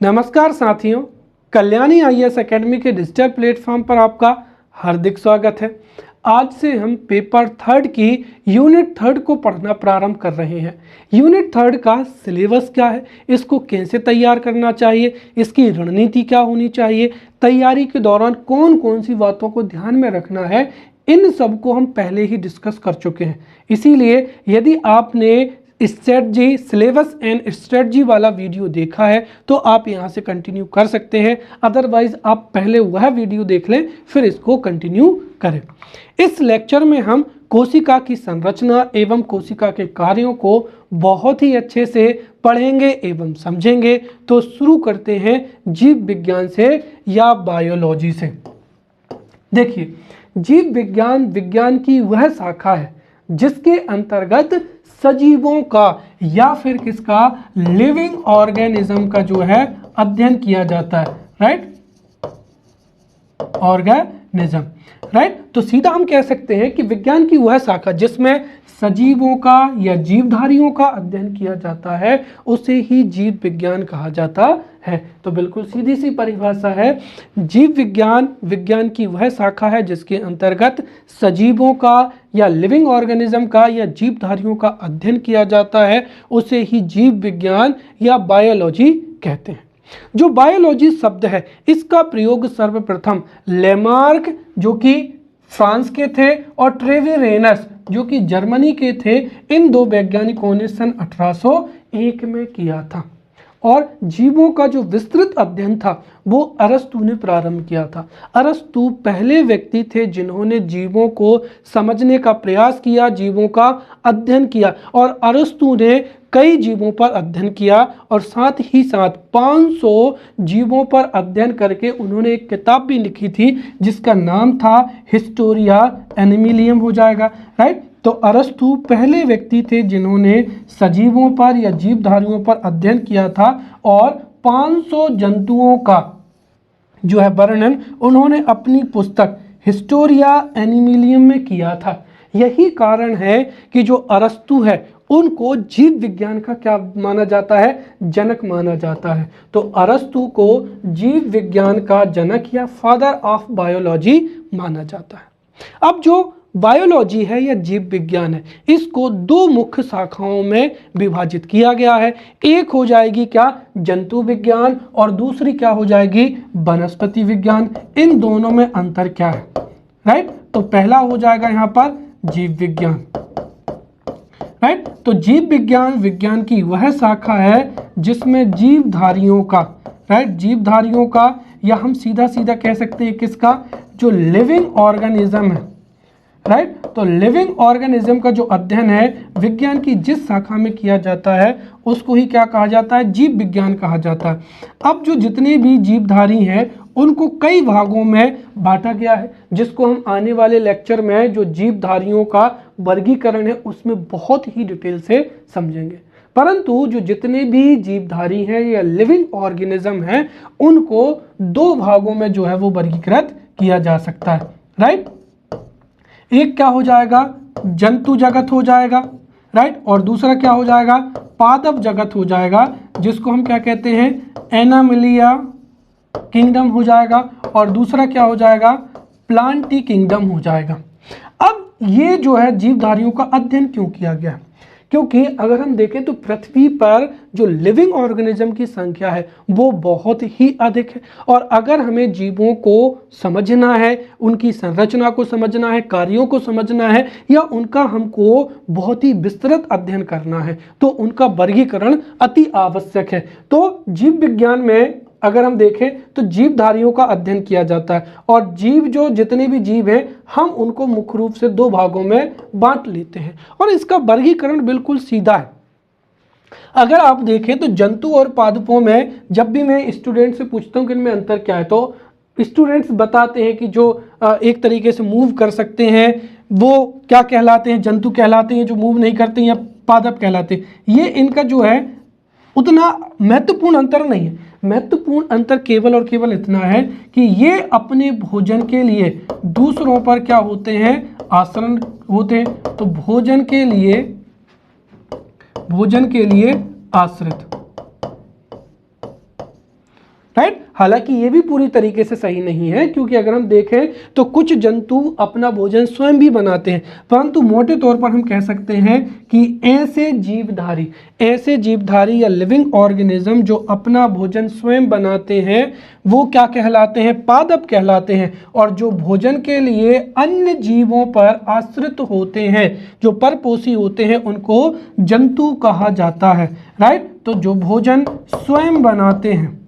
नमस्कार साथियों, Kalyani IAS academy के डिजिटल प्लेटफॉर्म पर आपका हार्दिक स्वागत है। आज से हम पेपर थर्ड की यूनिट थर्ड को पढ़ना प्रारंभ कर रहे हैं। यूनिट थर्ड का सिलेबस क्या है, इसको कैसे तैयार करना चाहिए, इसकी रणनीति क्या होनी चाहिए, तैयारी के दौरान कौन कौन सी बातों को ध्यान में रखना है, इन सब को हम पहले ही डिस्कस कर चुके हैं। इसीलिए यदि आपने स्ट्रेटजी सिलेबस एंड स्ट्रेटजी वाला वीडियो देखा है तो आप यहाँ से कंटिन्यू कर सकते हैं, अदरवाइज आप पहले वह वीडियो देख लें फिर इसको कंटिन्यू करें। इस लेक्चर में हम कोशिका की संरचना एवं कोशिका के कार्यों को बहुत ही अच्छे से पढ़ेंगे एवं समझेंगे। तो शुरू करते हैं जीव विज्ञान से या बायोलॉजी से। देखिए, जीव विज्ञान विज्ञान की वह शाखा है जिसके अंतर्गत सजीवों का या फिर किसका, लिविंग ऑर्गेनिज्म का जो है अध्ययन किया जाता है। Right, organism. राइट, तो सीधा हम कह सकते हैं कि विज्ञान की वह शाखा जिसमें सजीवों का या जीवधारियों का अध्ययन किया जाता है उसे ही जीव विज्ञान कहा जाता है। तो बिल्कुल सीधी सी परिभाषा है, जीव विज्ञान विज्ञान की वह शाखा है जिसके अंतर्गत सजीवों का या लिविंग ऑर्गेनिज्म का या जीवधारियों का अध्ययन किया जाता है, उसे ही जीव विज्ञान या बायोलॉजी कहते हैं। जो बायोलॉजी शब्द है इसका प्रयोग सर्वप्रथम लेमार्क जो कि फ्रांस के थे और ट्रेविरेनस जो कि जर्मनी के थे, इन दो वैज्ञानिकों ने सन 1801 में किया था। और जीवों का जो विस्तृत अध्ययन था वो अरस्तु ने प्रारंभ किया था। अरस्तु पहले व्यक्ति थे जिन्होंने जीवों को समझने का प्रयास किया, जीवों का अध्ययन किया। और अरस्तु ने कई जीवों पर अध्ययन किया और साथ ही साथ 500 जीवों पर अध्ययन करके उन्होंने एक किताब भी लिखी थी जिसका नाम था हिस्टोरिया एनिमिलियम हो जाएगा। राइट, तो अरस्तु पहले व्यक्ति थे जिन्होंने सजीवों पर या जीवधारियों पर अध्ययन किया था और 500 जंतुओं का जो है वर्णन उन्होंने अपनी पुस्तक हिस्टोरिया एनिमिलियम में किया था। यही कारण है कि जो अरस्तु है उनको जीव विज्ञान का क्या माना जाता है, जनक माना जाता है। तो अरस्तु को जीव विज्ञान का जनक या फादर ऑफ बायोलॉजी माना जाता है। अब जो बायोलॉजी है या जीव विज्ञान है इसको दो मुख्य शाखाओं में विभाजित किया गया है। एक हो जाएगी क्या, जंतु विज्ञान, और दूसरी क्या हो जाएगी, वनस्पति विज्ञान। इन दोनों में अंतर क्या है? राइट, तो पहला हो जाएगा यहाँ पर जीव विज्ञान। राइट, तो जीव विज्ञान विज्ञान की वह शाखा है जिसमें जीवधारियों का, राइट, जीवधारियों का या हम सीधा सीधा कह सकते हैं किसका, जो लिविंग ऑर्गेनिज्म है। राइट, तो लिविंग ऑर्गेनिज्म का जो अध्ययन है विज्ञान की जिस शाखा में किया जाता है उसको ही क्या कहा जाता है, जीव विज्ञान कहा जाता है। अब जो जितने भी जीवधारी हैं उनको कई भागों में बांटा गया है जिसको हम आने वाले लेक्चर में जो जीवधारियों का वर्गीकरण है उसमें बहुत ही डिटेल से समझेंगे। परंतु जो जितने भी जीवधारी हैं या लिविंग ऑर्गेनिज्म हैं उनको दो भागों में जो है वो वर्गीकृत किया जा सकता है। राइट, एक क्या हो जाएगा, जंतु जगत हो जाएगा। राइट, और दूसरा क्या हो जाएगा, पादप जगत हो जाएगा जिसको हम क्या कहते हैं, एनामिलिया किंगडम हो जाएगा। और दूसरा क्या हो जाएगा, प्लांटी किंगडम हो जाएगा। अब ये जो है जीवधारियों का अध्ययन क्यों किया गया, क्योंकि अगर हम देखें तो पृथ्वी पर जो लिविंग ऑर्गेनिज्म की संख्या है वो बहुत ही अधिक है। और अगर हमें जीवों को समझना है, उनकी संरचना को समझना है, कार्यों को समझना है या उनका हमको बहुत ही विस्तृत अध्ययन करना है तो उनका वर्गीकरण अति आवश्यक है। तो जीव विज्ञान में अगर हम देखें तो जीवधारियों का अध्ययन किया जाता है और जीव जो जितने भी जीव हैं हम उनको मुख्य रूप से दो भागों में बांट लेते हैं और इसका वर्गीकरण बिल्कुल सीधा है। अगर आप देखें तो जंतु और पादपों में जब भी मैं स्टूडेंट से पूछता हूं कि इनमें अंतर क्या है तो स्टूडेंट्स बताते हैं कि जो एक तरीके से मूव कर सकते हैं वो क्या कहलाते हैं, जंतु कहलाते हैं, जो मूव नहीं करते हैं या पादप कहलाते हैं। ये इनका जो है उतना महत्वपूर्ण अंतर नहीं है। महत्वपूर्ण अंतर केवल और केवल इतना है कि ये अपने भोजन के लिए दूसरों पर क्या होते हैं, आश्रय होते हैं। तो भोजन के लिए आश्रित, हालांकि ये भी पूरी तरीके से सही नहीं है, क्योंकि अगर हम देखें तो कुछ जंतु अपना भोजन स्वयं भी बनाते हैं, परंतु मोटे तौर पर हम कह सकते हैं कि ऐसे जीवधारी या लिविंग ऑर्गेनिज्म जो अपना भोजन स्वयं बनाते हैं वो क्या कहलाते हैं? पादप कहलाते हैं। और जो भोजन के लिए अन्य जीवों पर आश्रित होते हैं, जो परपोषी होते हैं, उनको जंतु कहा जाता है। राइट, तो जो भोजन स्वयं बनाते हैं,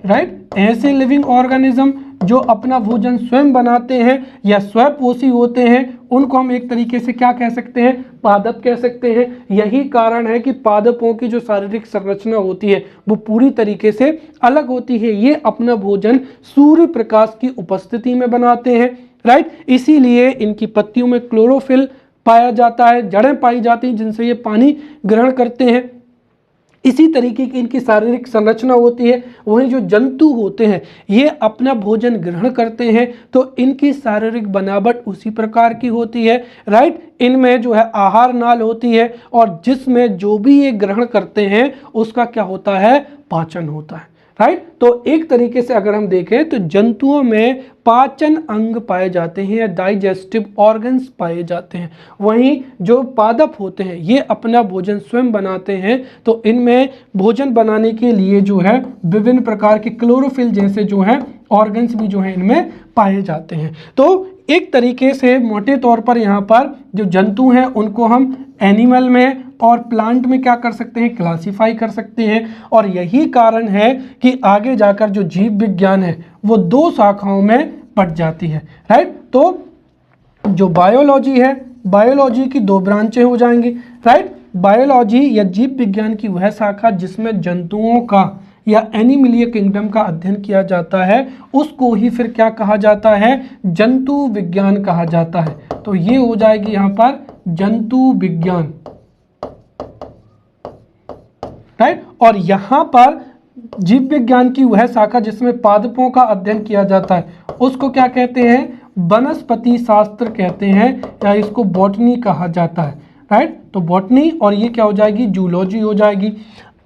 राइट, ऐसे लिविंग ऑर्गेनिज्म जो अपना भोजन स्वयं बनाते हैं या स्वपोषी होते हैं, उनको हम एक तरीके से क्या कह सकते हैं? पादप कह सकते हैं। यही कारण है कि पादपों की जो शारीरिक संरचना होती है वो पूरी तरीके से अलग होती है। ये अपना भोजन सूर्य प्रकाश की उपस्थिति में बनाते हैं। राइट, इसीलिए इनकी पत्तियों में क्लोरोफिल पाया जाता है, जड़ें पाई जाती हैं जिनसे ये पानी ग्रहण करते हैं। इसी तरीके की इनकी शारीरिक संरचना होती है। वहीं जो जंतु होते हैं ये अपना भोजन ग्रहण करते हैं तो इनकी शारीरिक बनावट उसी प्रकार की होती है। राइट, इनमें जो है आहार नाल होती है और जिसमें जो भी ये ग्रहण करते हैं उसका क्या होता है? पाचन होता है। राइट, तो एक तरीके से अगर हम देखें तो जंतुओं में पाचन अंग पाए जाते हैं या डाइजेस्टिव ऑर्गन्स पाए जाते हैं। वहीं जो पादप होते हैं ये अपना भोजन स्वयं बनाते हैं, तो इनमें भोजन बनाने के लिए जो है विभिन्न प्रकार के क्लोरोफिल जैसे जो है ऑर्गन्स भी जो है इनमें पाए जाते हैं। तो एक तरीके से मोटे तौर पर यहाँ पर जो जंतु हैं उनको हम एनिमल में और प्लांट में क्या कर सकते हैं? क्लासिफाई कर सकते हैं। और यही कारण है कि आगे जाकर जो जीव विज्ञान है वो दो शाखाओं में बट जाती है। राइट, तो जो बायोलॉजी है, बायोलॉजी की दो ब्रांचें हो जाएंगी। राइट, बायोलॉजी या जीव विज्ञान की वह शाखा जिसमें जंतुओं का या एनिमलिया किंगडम का अध्ययन किया जाता है उसको ही फिर क्या कहा जाता है? जंतु विज्ञान कहा जाता है। तो ये हो जाएगी यहाँ पर जंतु विज्ञान। राइट, और यहाँ पर जीव विज्ञान की वह शाखा जिसमें पादपों का अध्ययन किया जाता है उसको क्या कहते हैं? वनस्पति शास्त्र कहते हैं या इसको बॉटनी कहा जाता है। राइट, तो बॉटनी और ये क्या हो जाएगी? जूलॉजी हो जाएगी।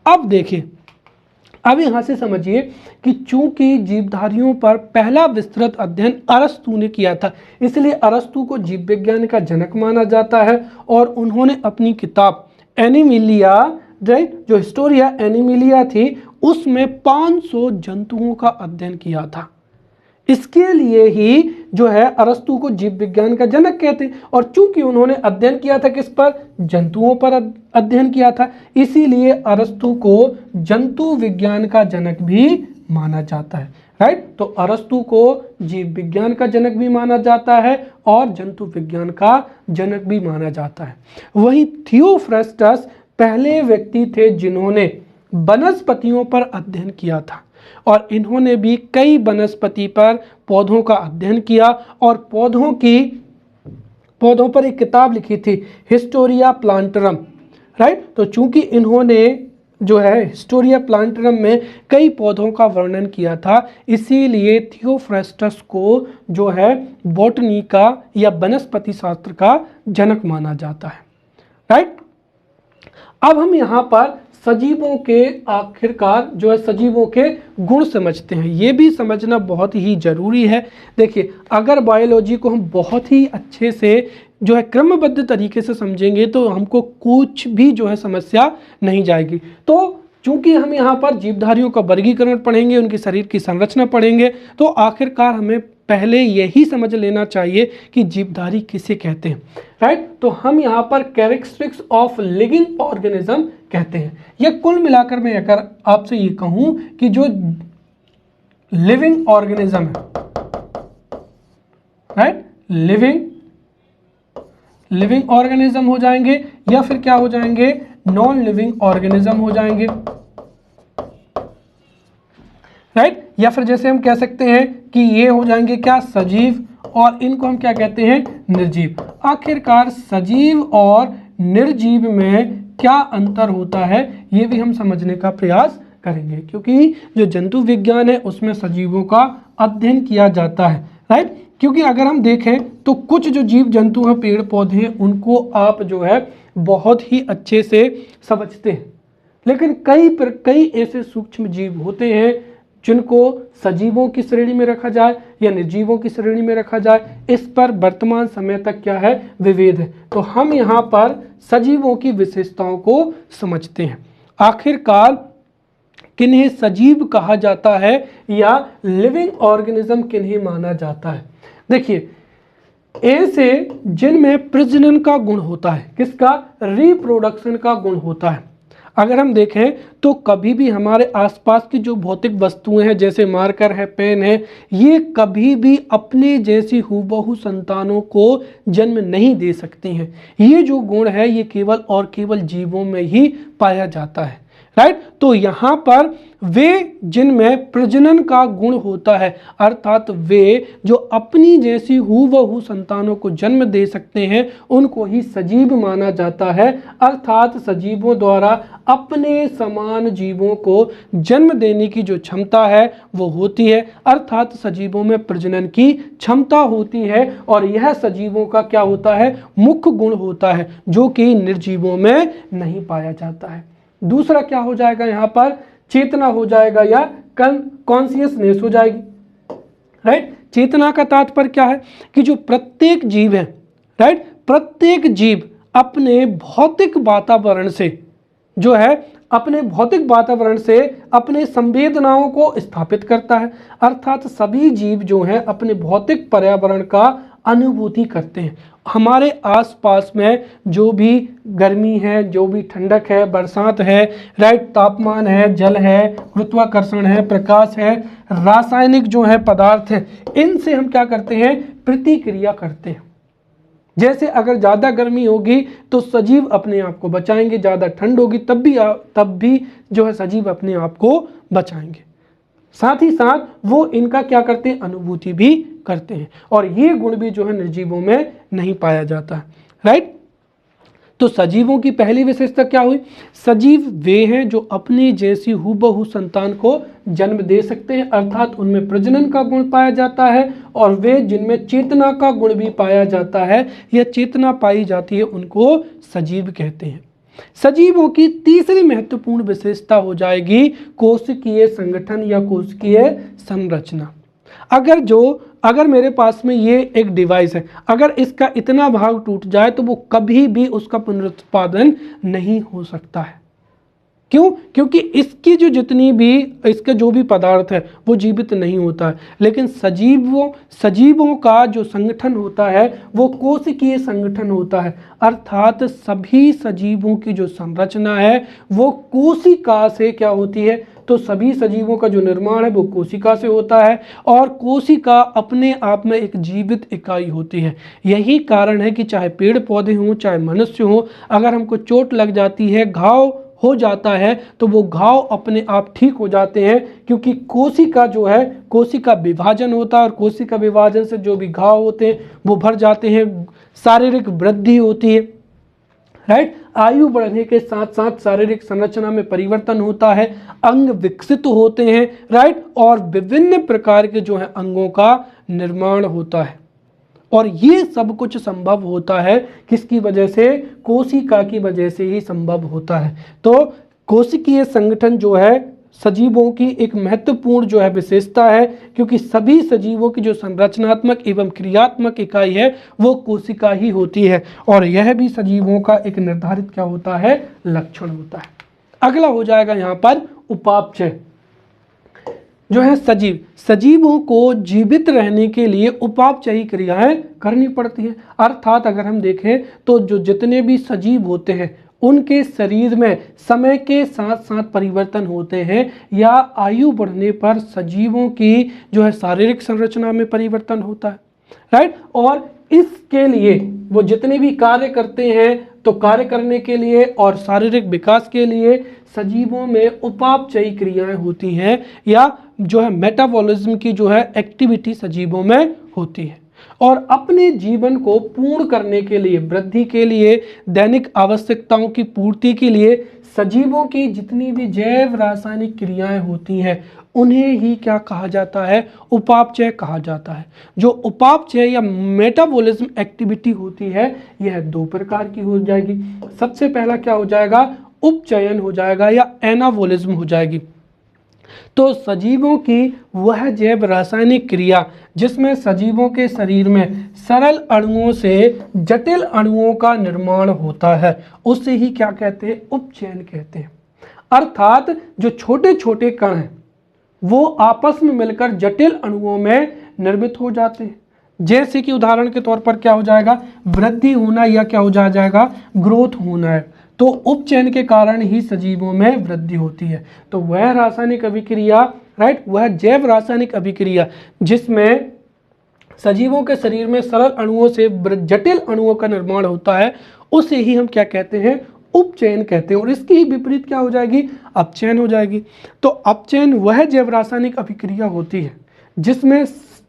अब देखिए, अब यहाँ से समझिए कि चूंकि जीवधारियों पर पहला विस्तृत अध्ययन अरस्तु ने किया था, इसलिए अरस्तु को जीव विज्ञान का जनक माना जाता है। और उन्होंने अपनी किताब एनिमिलिया, राइट, जो हिस्टोरिया एनिमिलिया थी, उसमें 500 जंतुओं का अध्ययन किया था। इसके लिए ही जो है अरस्तु को जीव विज्ञान का जनक कहते हैं। और चूंकि उन्होंने अध्ययन किया था किस पर? जंतुओं पर अध्ययन किया था, इसीलिए अरस्तु को जंतु विज्ञान का जनक भी माना जाता है। राइट, तो अरस्तु को जीव विज्ञान का जनक भी माना जाता है और जंतु विज्ञान का जनक भी माना जाता है। वहीं थियोफ्रस्टस पहले व्यक्ति थे जिन्होंने वनस्पतियों पर अध्ययन किया था और इन्होंने भी कई वनस्पति पर पौधों का अध्ययन किया और पौधों पर एक किताब लिखी थी, हिस्टोरिया प्लांटरम। राइट, तो चूंकि इन्होंने जो है हिस्टोरिया प्लांटरम में कई पौधों का वर्णन किया था, इसीलिए थियोफ्रस्टस को जो है बॉटनी का या वनस्पति शास्त्र का जनक माना जाता है। राइट, अब हम यहाँ पर सजीवों के आखिरकार जो है सजीवों के गुण समझते हैं। ये भी समझना बहुत ही जरूरी है। देखिए, अगर बायोलॉजी को हम बहुत ही अच्छे से जो है क्रमबद्ध तरीके से समझेंगे तो हमको कुछ भी जो है समस्या नहीं जाएगी। तो चूंकि हम यहाँ पर जीवधारियों का वर्गीकरण पढ़ेंगे, उनकी शरीर की संरचना पढ़ेंगे, तो आखिरकार हमें पहले यही समझ लेना चाहिए कि जीवधारी किसे कहते हैं। राइट, तो हम यहाँ पर कैरेक्टरिस्टिक्स ऑफ लिविंग ऑर्गेनिज्म कहते हैं। या कुल मिलाकर मैं अगर आपसे ये कहूँ कि जो लिविंग ऑर्गेनिज्म है, राइट, लिविंग ऑर्गेनिज्म हो जाएंगे या फिर क्या हो जाएंगे? नॉन लिविंग ऑर्गेनिज्म हो जाएंगे। राइट, या फिर जैसे हम कह सकते हैं कि ये हो जाएंगे क्या? सजीव, और इनको हम क्या कहते हैं? निर्जीव। आखिरकार सजीव और निर्जीव में क्या अंतर होता है ये भी हम समझने का प्रयास करेंगे, क्योंकि जो जंतु विज्ञान है उसमें सजीवों का अध्ययन किया जाता है। राइट, क्योंकि अगर हम देखें तो कुछ जो जीव जंतु हैं, पेड़ पौधे हैं, उनको आप जो है बहुत ही अच्छे से समझते हैं। लेकिन कई ऐसे सूक्ष्म जीव होते हैं जिनको सजीवों की श्रेणी में रखा जाए या निर्जीवों की श्रेणी में रखा जाए, इस पर वर्तमान समय तक क्या है, विभेद है। तो हम यहाँ पर सजीवों की विशेषताओं को समझते हैं। आखिरकार किन्हें सजीव कहा जाता है या लिविंग ऑर्गेनिज्म किन्हें माना जाता है? देखिए, ऐसे जिनमें प्रजनन का गुण होता है, किसका, रिप्रोडक्शन का गुण होता है। अगर हम देखें तो कभी भी हमारे आसपास की जो भौतिक वस्तुएं हैं, जैसे मार्कर है, पेन है, ये कभी भी अपने जैसी हूबहू संतानों को जन्म नहीं दे सकती हैं। ये जो गुण है ये केवल और केवल जीवों में ही पाया जाता है, राइट। तो यहाँ पर वे जिनमें प्रजनन का गुण होता है, अर्थात वे जो अपनी जैसी हूबहू संतानों को जन्म दे सकते हैं, उनको ही सजीव माना जाता है। अर्थात सजीवों द्वारा अपने समान जीवों को जन्म देने की जो क्षमता है वो होती है, अर्थात सजीवों में प्रजनन की क्षमता होती है। और यह सजीवों का क्या होता है, मुख्य गुण होता है, जो कि निर्जीवों में नहीं पाया जाता है। दूसरा क्या हो जाएगा, यहाँ पर चेतना हो जाएगा या कॉन्शियसनेस हो जाएगी, राइट। चेतना का तात्पर्य क्या है कि जो प्रत्येक जीव है, राइट, प्रत्येक जीव अपने भौतिक वातावरण से जो है, अपने भौतिक वातावरण से अपने संवेदनाओं को स्थापित करता है। अर्थात सभी जीव जो हैं अपने भौतिक पर्यावरण का अनुभूति करते हैं। हमारे आसपास में जो भी गर्मी है, जो भी ठंडक है, बरसात है, राइट, तापमान है, जल है, गुरुत्वाकर्षण है, प्रकाश है, रासायनिक जो है पदार्थ है, इनसे हम क्या करते हैं, प्रतिक्रिया करते हैं। जैसे अगर ज़्यादा गर्मी होगी तो सजीव अपने आप को बचाएंगे, ज़्यादा ठंड होगी तब भी जो है सजीव अपने आप को बचाएंगे। साथ ही साथ वो इनका क्या करते हैं, अनुभूति भी करते हैं। और ये गुण भी जो है निर्जीवों में नहीं पाया जाता है, राइट। तो सजीवों की पहली विशेषता क्या हुई, सजीव वे हैं जो अपनी जैसी हूबहू संतान को जन्म दे सकते हैं, अर्थात उनमें प्रजनन का गुण पाया जाता है। और वे जिनमें चेतना का गुण भी पाया जाता है या चेतना पाई जाती है, उनको सजीव कहते हैं। सजीवों की तीसरी महत्वपूर्ण विशेषता हो जाएगी कोशिकीय संगठन या कोशिकीय संरचना। अगर मेरे पास में ये एक डिवाइस है, अगर इसका इतना भाग टूट जाए तो वो कभी भी उसका पुनरुत्पादन नहीं हो सकता है। क्यों? क्योंकि इसका जो भी पदार्थ है वो जीवित नहीं होता है। लेकिन सजीवों का जो संगठन होता है वो कोशिकीय संगठन होता है, अर्थात सभी सजीवों की जो संरचना है वो कोशिका से क्या होती है, तो सभी सजीवों का जो निर्माण है वो कोशिका से होता है। और कोशिका अपने आप में एक जीवित इकाई होती है। यही कारण है कि चाहे पेड़ पौधे हों, चाहे मनुष्य हों, अगर हमको चोट लग जाती है, घाव हो जाता है, तो वो घाव अपने आप ठीक हो जाते हैं, क्योंकि कोशिका जो है, कोशिका विभाजन होता है और कोशिका विभाजन से जो भी घाव होते हैं वो भर जाते हैं, शारीरिक वृद्धि होती है, राइट। आयु बढ़ने के साथ साथ शारीरिक संरचना में परिवर्तन होता है, अंग विकसित होते हैं, राइट, और विभिन्न प्रकार के जो है अंगों का निर्माण होता है। और ये सब कुछ संभव होता है किसकी वजह से, कोशिका की वजह से ही संभव होता है। तो कोशिकीय संगठन जो है सजीवों की एक महत्वपूर्ण जो है विशेषता है, क्योंकि सभी सजीवों की जो संरचनात्मक एवं क्रियात्मक इकाई है वो कोशिका ही होती है। और यह भी सजीवों का एक निर्धारित क्या होता है, लक्षण होता है। अगला हो जाएगा यहाँ पर उपापचय। जो है सजीवों को जीवित रहने के लिए उपापचयी क्रियाएं करनी पड़ती हैं। अर्थात अगर हम देखें तो जो जितने भी सजीव होते हैं उनके शरीर में समय के साथ साथ परिवर्तन होते हैं, या आयु बढ़ने पर सजीवों की जो है शारीरिक संरचना में परिवर्तन होता है, राइट। और इसके लिए वो जितने भी कार्य करते हैं, तो कार्य करने के लिए और शारीरिक विकास के लिए सजीवों में उपापचयी क्रियाएं होती हैं, या जो है मेटाबॉलिज्म की जो है एक्टिविटी सजीवों में होती है। और अपने जीवन को पूर्ण करने के लिए, वृद्धि के लिए, दैनिक आवश्यकताओं की पूर्ति के लिए सजीवों की जितनी भी जैव रासायनिक क्रियाएं होती हैं उन्हें ही क्या कहा जाता है, उपापचय कहा जाता है। जो उपापचय या मेटाबॉलिज्म एक्टिविटी होती है यह दो प्रकार की हो जाएगी। सबसे पहला क्या हो जाएगा, उपचयन हो जाएगा या एनाबोलिज्म हो जाएगी। तो सजीवों की वह जैव रासायनिक क्रिया जिसमें सजीवों के शरीर में सरल अणुओं से जटिल अणुओं का निर्माण होता है, उसे ही क्या कहते हैं? उपचयन कहते हैं। अर्थात जो छोटे छोटे कण हैं वो आपस में मिलकर जटिल अणुओं में निर्मित हो जाते हैं। जैसे कि उदाहरण के तौर पर क्या हो जाएगा? वृद्धि होना या क्या हो जाएगा? ग्रोथ होना है। तो उपचयन के कारण ही सजीवों में वृद्धि होती है। तो वह रासायनिक अभिक्रिया, राइट, वह जैव रासायनिक अभिक्रिया जिसमें सजीवों के शरीर में सरल अणुओं से जटिल अणुओं का निर्माण होता है, उसे ही हम क्या कहते हैं? उपचयन कहते हैं। और इसकी ही विपरीत क्या हो जाएगी? अपचयन हो जाएगी। तो अपचयन वह जैव रासायनिक अभिक्रिया होती है जिसमें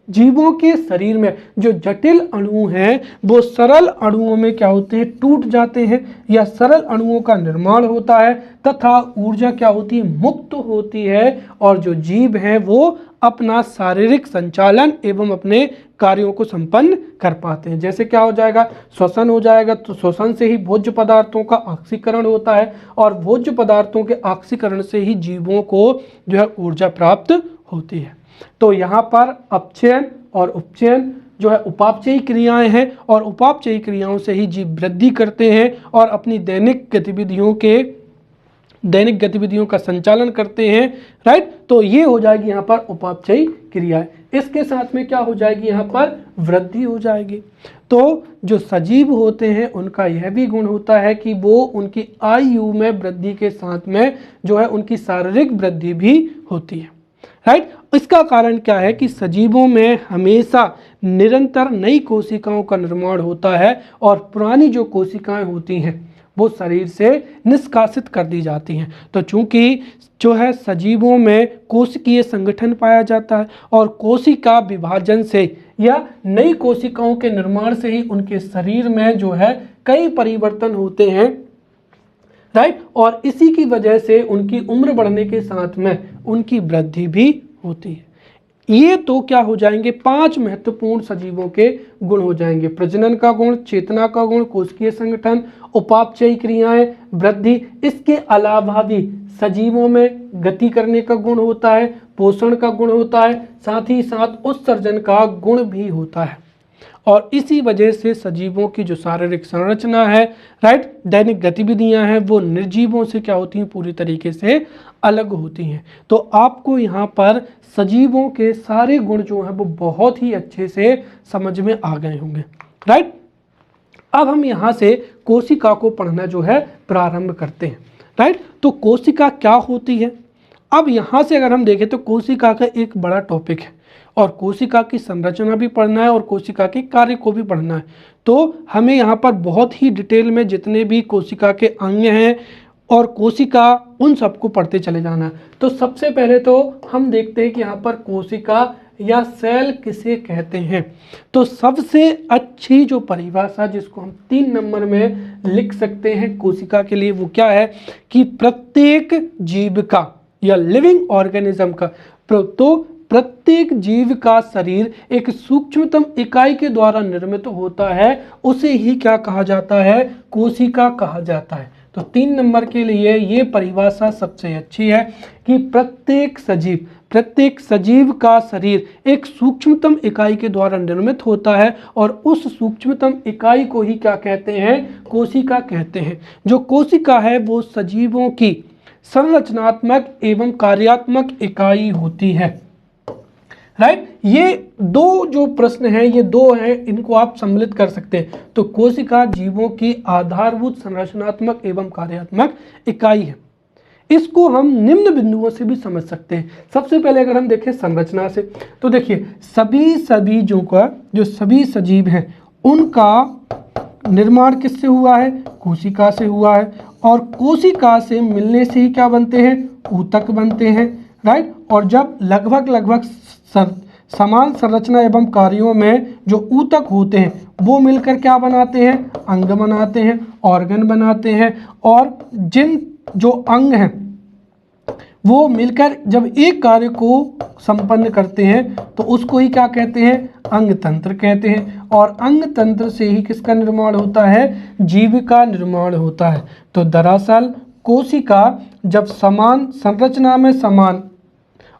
जीवों के शरीर में जो जटिल अणु हैं वो सरल अणुओं में क्या होते हैं? टूट जाते हैं या सरल अणुओं का निर्माण होता है तथा ऊर्जा क्या होती है? मुक्त होती है। और जो जीव हैं वो अपना शारीरिक संचालन एवं अपने कार्यों को संपन्न कर पाते हैं। जैसे क्या हो जाएगा? श्वसन हो जाएगा। तो श्वसन से ही भोज्य पदार्थों का ऑक्सीकरण होता है और भोज्य पदार्थों के ऑक्सीकरण से ही जीवों को जो है ऊर्जा प्राप्त होती है। तो यहाँ पर अपचयन और उपचयन जो है उपापचयी क्रियाएं हैं और उपापचयी क्रियाओं से ही जीव वृद्धि करते हैं और अपनी दैनिक गतिविधियों का संचालन करते हैं, राइट। तो ये हो जाएगी यहाँ पर उपापचयी क्रियाएं। इसके साथ में क्या हो जाएगी? यहाँ पर वृद्धि हो जाएगी। तो जो सजीव होते हैं उनका यह भी गुण होता है कि वो उनकी आयु में वृद्धि के साथ में जो है उनकी शारीरिक वृद्धि भी होती है, राइट। इसका कारण क्या है कि सजीवों में हमेशा निरंतर नई कोशिकाओं का निर्माण होता है और पुरानी जो कोशिकाएं होती हैं वो शरीर से निष्कासित कर दी जाती हैं। तो चूंकि जो है सजीवों में कोशिकीय संगठन पाया जाता है और कोशिका विभाजन से या नई कोशिकाओं के निर्माण से ही उनके शरीर में जो है कई परिवर्तन होते हैं, राइट। और इसी की वजह से उनकी उम्र बढ़ने के साथ में उनकी वृद्धि भी होती है। ये तो क्या हो जाएंगे? 5 महत्वपूर्ण सजीवों के गुण हो जाएंगे। प्रजनन का गुण, चेतना का गुण, कोशिकीय संगठन, उपापचयी क्रियाएं, वृद्धि। इसके अलावा भी सजीवों में गति करने का गुण होता है, पोषण का गुण होता है, साथ ही साथ उत्सर्जन का गुण भी होता है। और इसी वजह से सजीवों की जो शारीरिक संरचना है, राइट, दैनिक गतिविधियां हैं, वो निर्जीवों से क्या होती हैं? पूरी तरीके से अलग होती हैं। तो आपको यहाँ पर सजीवों के सारे गुण जो हैं वो बहुत ही अच्छे से समझ में आ गए होंगे, राइट। अब हम यहाँ से कोशिका को पढ़ना जो है प्रारंभ करते हैं, राइट। तो कोशिका क्या होती है? अब यहाँ से अगर हम देखें तो कोशिका का एक बड़ा टॉपिक है और कोशिका की संरचना भी पढ़ना है और कोशिका के कार्य को भी पढ़ना है। तो हमें यहाँ पर बहुत ही डिटेल में जितने भी कोशिका के अंग हैं और कोशिका, उन सबको पढ़ते चले जाना है। तो सबसे पहले तो हम देखते हैं कि यहाँ पर कोशिका या सेल किसे कहते हैं। तो सबसे अच्छी जो परिभाषा जिसको हम 3 नंबर में लिख सकते हैं कोशिका के लिए वो क्या है कि प्रत्येक जीव का या लिविंग ऑर्गेनिज्म का, तो प्रत्येक जीव का शरीर एक सूक्ष्मतम इकाई के द्वारा निर्मित होता है, उसे ही क्या कहा जाता है? कोशिका कहा जाता है। तो 3 नंबर के लिए ये परिभाषा सबसे अच्छी है कि प्रत्येक सजीव का शरीर एक सूक्ष्मतम इकाई के द्वारा निर्मित होता है और उस सूक्ष्मतम इकाई को ही क्या कहते हैं? कोशिका कहते हैं। जो कोशिका है वो सजीवों की संरचनात्मक एवं कार्यात्मक इकाई होती है, राइट। ये 2 जो प्रश्न हैं ये 2 हैं, इनको आप सम्मिलित कर सकते हैं। तो कोशिका जीवों की आधारभूत संरचनात्मक एवं कार्यात्मक इकाई है। इसको हम निम्न बिंदुओं से भी समझ सकते हैं। सबसे पहले अगर हम देखें संरचना से, तो देखिए सभी सजीव हैं उनका निर्माण किससे हुआ है? कोशिका से हुआ है। और कोशिका से मिलने से ही क्या बनते हैं? ऊतक बनते हैं, राइट। और जब लगभग समान संरचना एवं कार्यों में जो ऊतक होते हैं वो मिलकर क्या बनाते हैं? अंग बनाते हैं, ऑर्गन बनाते हैं। और जिन जो अंग हैं वो मिलकर जब एक कार्य को संपन्न करते हैं तो उसको ही क्या कहते हैं? अंग तंत्र कहते हैं। और अंग तंत्र से ही किसका निर्माण होता है? जीव का निर्माण होता है। तो दरअसल कोशिका जब समान संरचना में समान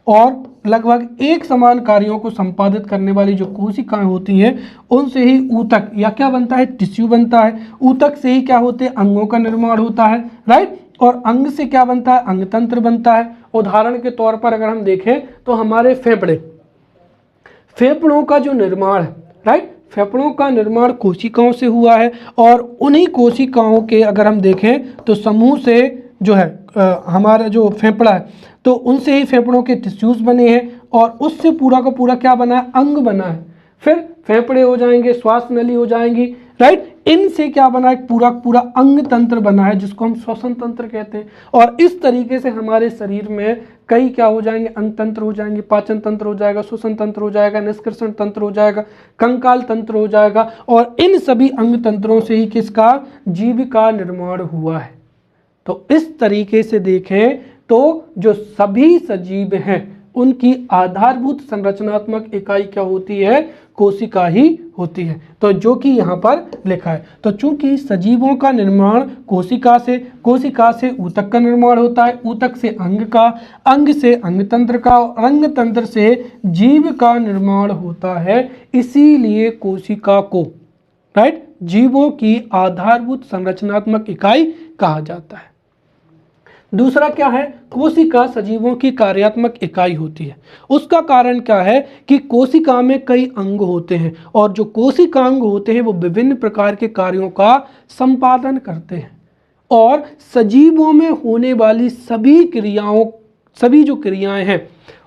और लगभग एक समान कार्यों को संपादित करने वाली जो कोशिकाएं होती हैं, उनसे ही ऊतक या क्या बनता है, टिश्यू बनता है। ऊतक से ही क्या होते हैं, अंगों का निर्माण होता है, राइट। और अंग से क्या बनता है, अंगतंत्र बनता है। उदाहरण के तौर पर अगर हम देखें तो हमारे फेफड़ों का जो निर्माण है, राइट, फेफड़ों का निर्माण कोशिकाओं से हुआ है। और उन्हीं कोशिकाओं के अगर हम देखें तो समूह से जो है हमारा जो फेफड़ा है, तो उनसे ही फेफड़ों के टिश्यूज बने हैं और उससे पूरा का पूरा क्या बना है, अंग बना है। फिर फेफड़े हो जाएंगे, श्वास नली हो जाएंगी, राइट। इनसे क्या बना है, पूरा पूरा अंग तंत्र बना है जिसको हम श्वसन तंत्र कहते हैं। और इस तरीके से हमारे शरीर में कई क्या हो जाएंगे, अंग तंत्र हो जाएंगे, पाचन तंत्र हो जाएगा, श्वसन तंत्र हो जाएगा, निष्कर्षण तंत्र हो जाएगा, कंकाल तंत्र हो जाएगा। और इन सभी अंग तंत्रों से ही किसका, जीव का निर्माण हुआ है। तो इस तरीके से देखें तो जो सभी सजीव हैं उनकी आधारभूत संरचनात्मक इकाई क्या होती है, कोशिका ही होती है। तो जो कि यहाँ पर लिखा है। तो चूंकि सजीवों का निर्माण कोशिका से ऊतक का निर्माण होता है, ऊतक से अंग का, अंग से अंगतंत्र का, और अंगतंत्र से जीव का निर्माण होता है। इसीलिए कोशिका को, राइट, जीवों की आधारभूत संरचनात्मक इकाई कहा जाता है। दूसरा क्या है, कोशिका सजीवों की कार्यात्मक इकाई होती है। उसका कारण क्या है कि कोशिका में कई अंग होते हैं और जो कोशिकांग होते हैं वो विभिन्न प्रकार के कार्यों का संपादन करते हैं। और सजीवों में होने वाली सभी जो क्रियाएं हैं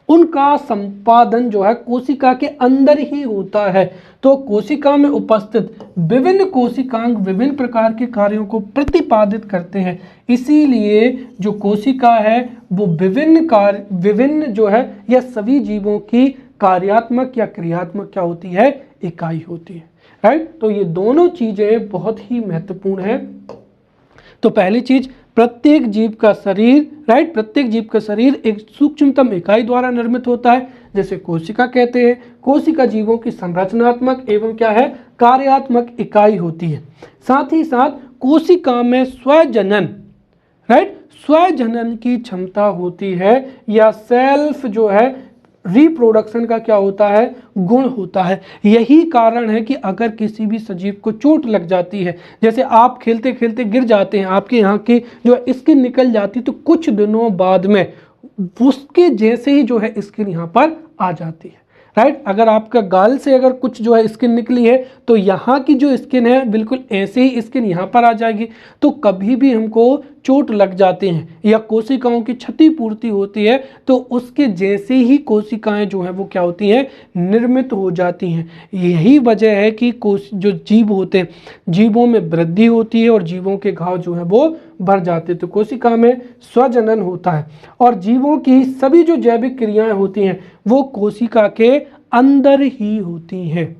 उनका संपादन जो है कोशिका के अंदर ही होता है। तो कोशिका में उपस्थित विभिन्न कोशिकांग विभिन्न प्रकार के कार्यों को प्रतिपादित करते हैं। इसीलिए जो कोशिका है वो विभिन्न जो है या सभी जीवों की कार्यात्मक या क्रियात्मक क्या होती है, इकाई होती है, राइट। तो ये दोनों चीजें बहुत ही महत्वपूर्ण है। तो पहली चीज, प्रत्येक जीव का शरीर, राइट, प्रत्येक जीव का शरीर एक सूक्ष्मतम इकाई द्वारा निर्मित होता है जैसे कोशिका कहते हैं। कोशिका जीवों की संरचनात्मक एवं क्या है, कार्यात्मक इकाई होती है। साथ ही साथ कोशिका में स्वजनन, राइट, स्वजनन की क्षमता होती है या सेल्फ जो है रिप्रोडक्शन का क्या होता है, गुण होता है। यही कारण है कि अगर किसी भी सजीव को चोट लग जाती है, जैसे आप खेलते खेलते गिर जाते हैं, आपके यहाँ की जो स्किन निकल जाती, तो कुछ दिनों बाद में उसके जैसे ही जो है स्किन यहाँ पर आ जाती है, राइट। अगर आपका गाल से अगर कुछ जो है स्किन निकली है तो यहाँ की जो स्किन है बिल्कुल ऐसे ही स्किन यहाँ पर आ जाएगी। तो कभी भी हमको चोट लग जाते हैं या कोशिकाओं की क्षतिपूर्ति होती है तो उसके जैसे ही कोशिकाएं जो हैं वो क्या होती हैं, निर्मित हो जाती हैं। यही वजह है कि जो जीव होते हैं, जीवों में वृद्धि होती है और जीवों के घाव जो है वो भर जाते हैं। तो कोशिका में स्वजनन होता है और जीवों की सभी जो जैविक क्रियाएं होती हैं वो कोशिका के अंदर ही होती हैं,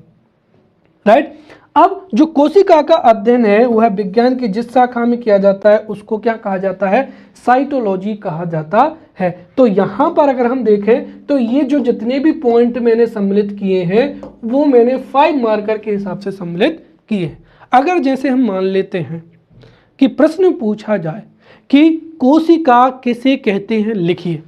राइट। अब जो कोशिका का अध्ययन है वह विज्ञान की जिस शाखा में किया जाता है उसको क्या कहा जाता है, साइटोलॉजी कहा जाता है। तो यहाँ पर अगर हम देखें तो ये जो जितने भी पॉइंट मैंने सम्मिलित किए हैं वो मैंने 5 मार्कर के हिसाब से सम्मिलित किए हैं। अगर जैसे हम मान लेते हैं कि प्रश्न पूछा जाए कि कोशिका किसे कहते हैं, लिखिए,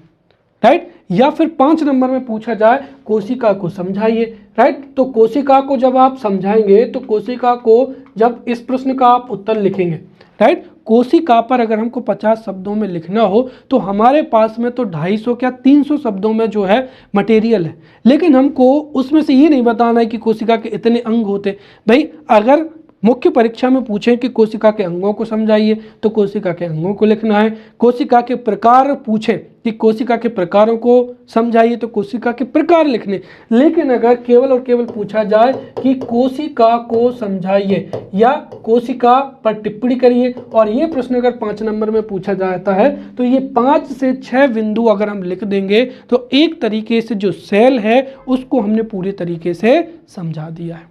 राइट, या फिर 5 नंबर में पूछा जाए कोशिका को समझाइए, राइट। तो कोशिका को जब आप समझाएंगे तो कोशिका को जब इस प्रश्न का आप उत्तर लिखेंगे, राइट, कोशिका पर अगर हमको 50 शब्दों में लिखना हो तो हमारे पास में तो 250 क्या 300 शब्दों में जो है मटेरियल है। लेकिन हमको उसमें से ये नहीं बताना है कि कोशिका के इतने अंग होते। भाई अगर मुख्य परीक्षा में पूछें कि कोशिका के अंगों को समझाइए तो कोशिका के अंगों को लिखना है। कोशिका के प्रकार पूछें कि कोशिका के प्रकारों को समझाइए तो कोशिका के प्रकार लिखने। लेकिन अगर केवल और केवल पूछा जाए कि कोशिका को समझाइए या कोशिका पर टिप्पणी करिए और ये प्रश्न अगर 5 नंबर में पूछा जाता है तो ये 5 से 6 बिंदु अगर हम लिख देंगे तो एक तरीके से जो सेल है उसको हमने पूरी तरीके से समझा दिया है,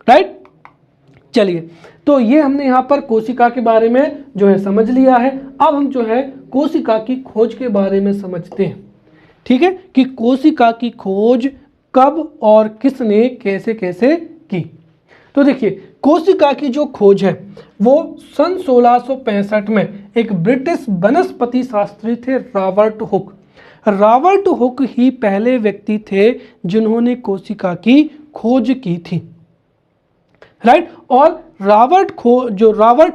राइट। चलिए, तो ये हमने यहाँ पर कोशिका के बारे में जो है समझ लिया है। अब हम जो है कोशिका की खोज के बारे में समझते हैं, ठीक है, कि कोशिका की खोज कब और किसने कैसे कैसे की। तो देखिए कोशिका की जो खोज है वो सन 1665 में एक ब्रिटिश वनस्पति शास्त्री थे रॉबर्ट हुक। रॉबर्ट हुक ही पहले व्यक्ति थे जिन्होंने कोशिका की खोज की थी, राइट। और रॉबर्ट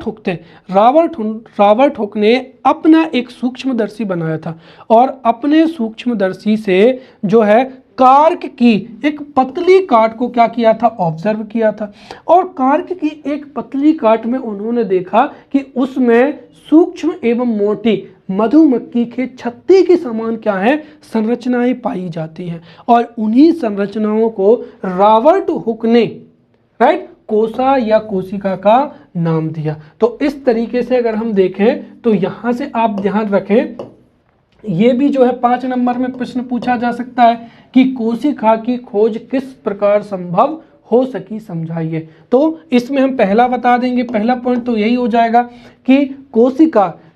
हुक थे, रॉबर्ट हुक ने अपना एक सूक्ष्मदर्शी बनाया था और अपने सूक्ष्मदर्शी से जो है कार्क की एक पतली काट को क्या किया था, ऑब्जर्व किया था। और कार्क की एक पतली काट में उन्होंने देखा कि उसमें सूक्ष्म एवं मोटी मधुमक्खी के छत्ते के समान क्या है, संरचनाएं पाई जाती हैं। और उन्हीं संरचनाओं को रॉबर्ट हुक ने, राइट, कोसा या कोशिका का नाम दिया। तो इस तरीके से अगर हम देखें तो यहां से आप ध्यान रखें, ये भी जो है 5 नंबर में प्रश्न पूछा जा सकता है कि कोशिका की खोज किस प्रकार संभव हो सकी, समझाइए। तो इसमें हम पहला बता देंगे, पहला पॉइंट तो यही हो जाएगा कि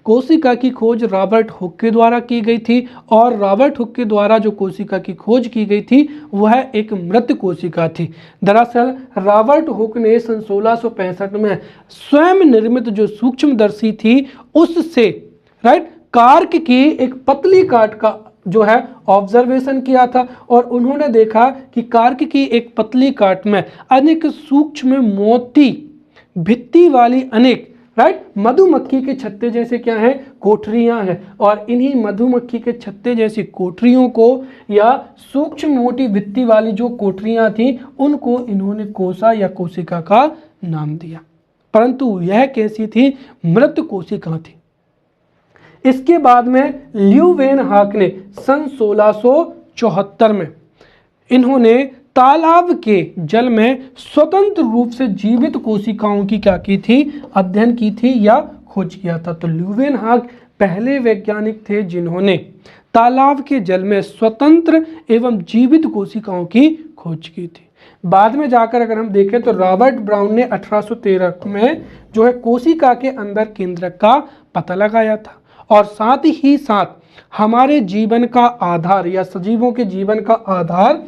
कोशिका की खोज रॉबर्ट हुक के द्वारा की गई थी। और रॉबर्ट हुक के द्वारा जो कोशिका की खोज की गई थी वह एक मृत कोशिका थी। दरअसल रॉबर्ट हुक ने सन 1665 में स्वयं निर्मित जो सूक्ष्मदर्शी थी उससे, राइट, कार्क की एक पतली काट का जो है ऑब्जर्वेशन किया था। और उन्होंने देखा कि कार्क की एक पतली काट में अनेक सूक्ष्म मोती भित्ति वाली अनेक, राइट, मधुमक्खी के छत्ते जैसे क्या है, कोठरियां हैं। और इन्हीं मधुमक्खी के छत्ते जैसी कोठरियों को या सूक्ष्म मोटी भित्ति वाली जो कोठरियां थी उनको इन्होंने कोसा या कोशिका का नाम दिया। परंतु यह कैसी थी, मृत कोशिका थी। इसके बाद में ल्यूवेनहाक ने सन 1674 में इन्होंने तालाब के जल में स्वतंत्र रूप से जीवित कोशिकाओं की क्या की थी, अध्ययन की थी या खोज किया था। तो ल्यूवेनहाक पहले वैज्ञानिक थे जिन्होंने तालाब के जल में स्वतंत्र एवं जीवित कोशिकाओं की खोज की थी। बाद में जाकर अगर हम देखें तो रॉबर्ट ब्राउन ने 1813 में जो है कोशिका के अंदर केंद्रक का पता लगाया था। और साथ ही साथ हमारे जीवन का आधार या सजीवों के जीवन का आधार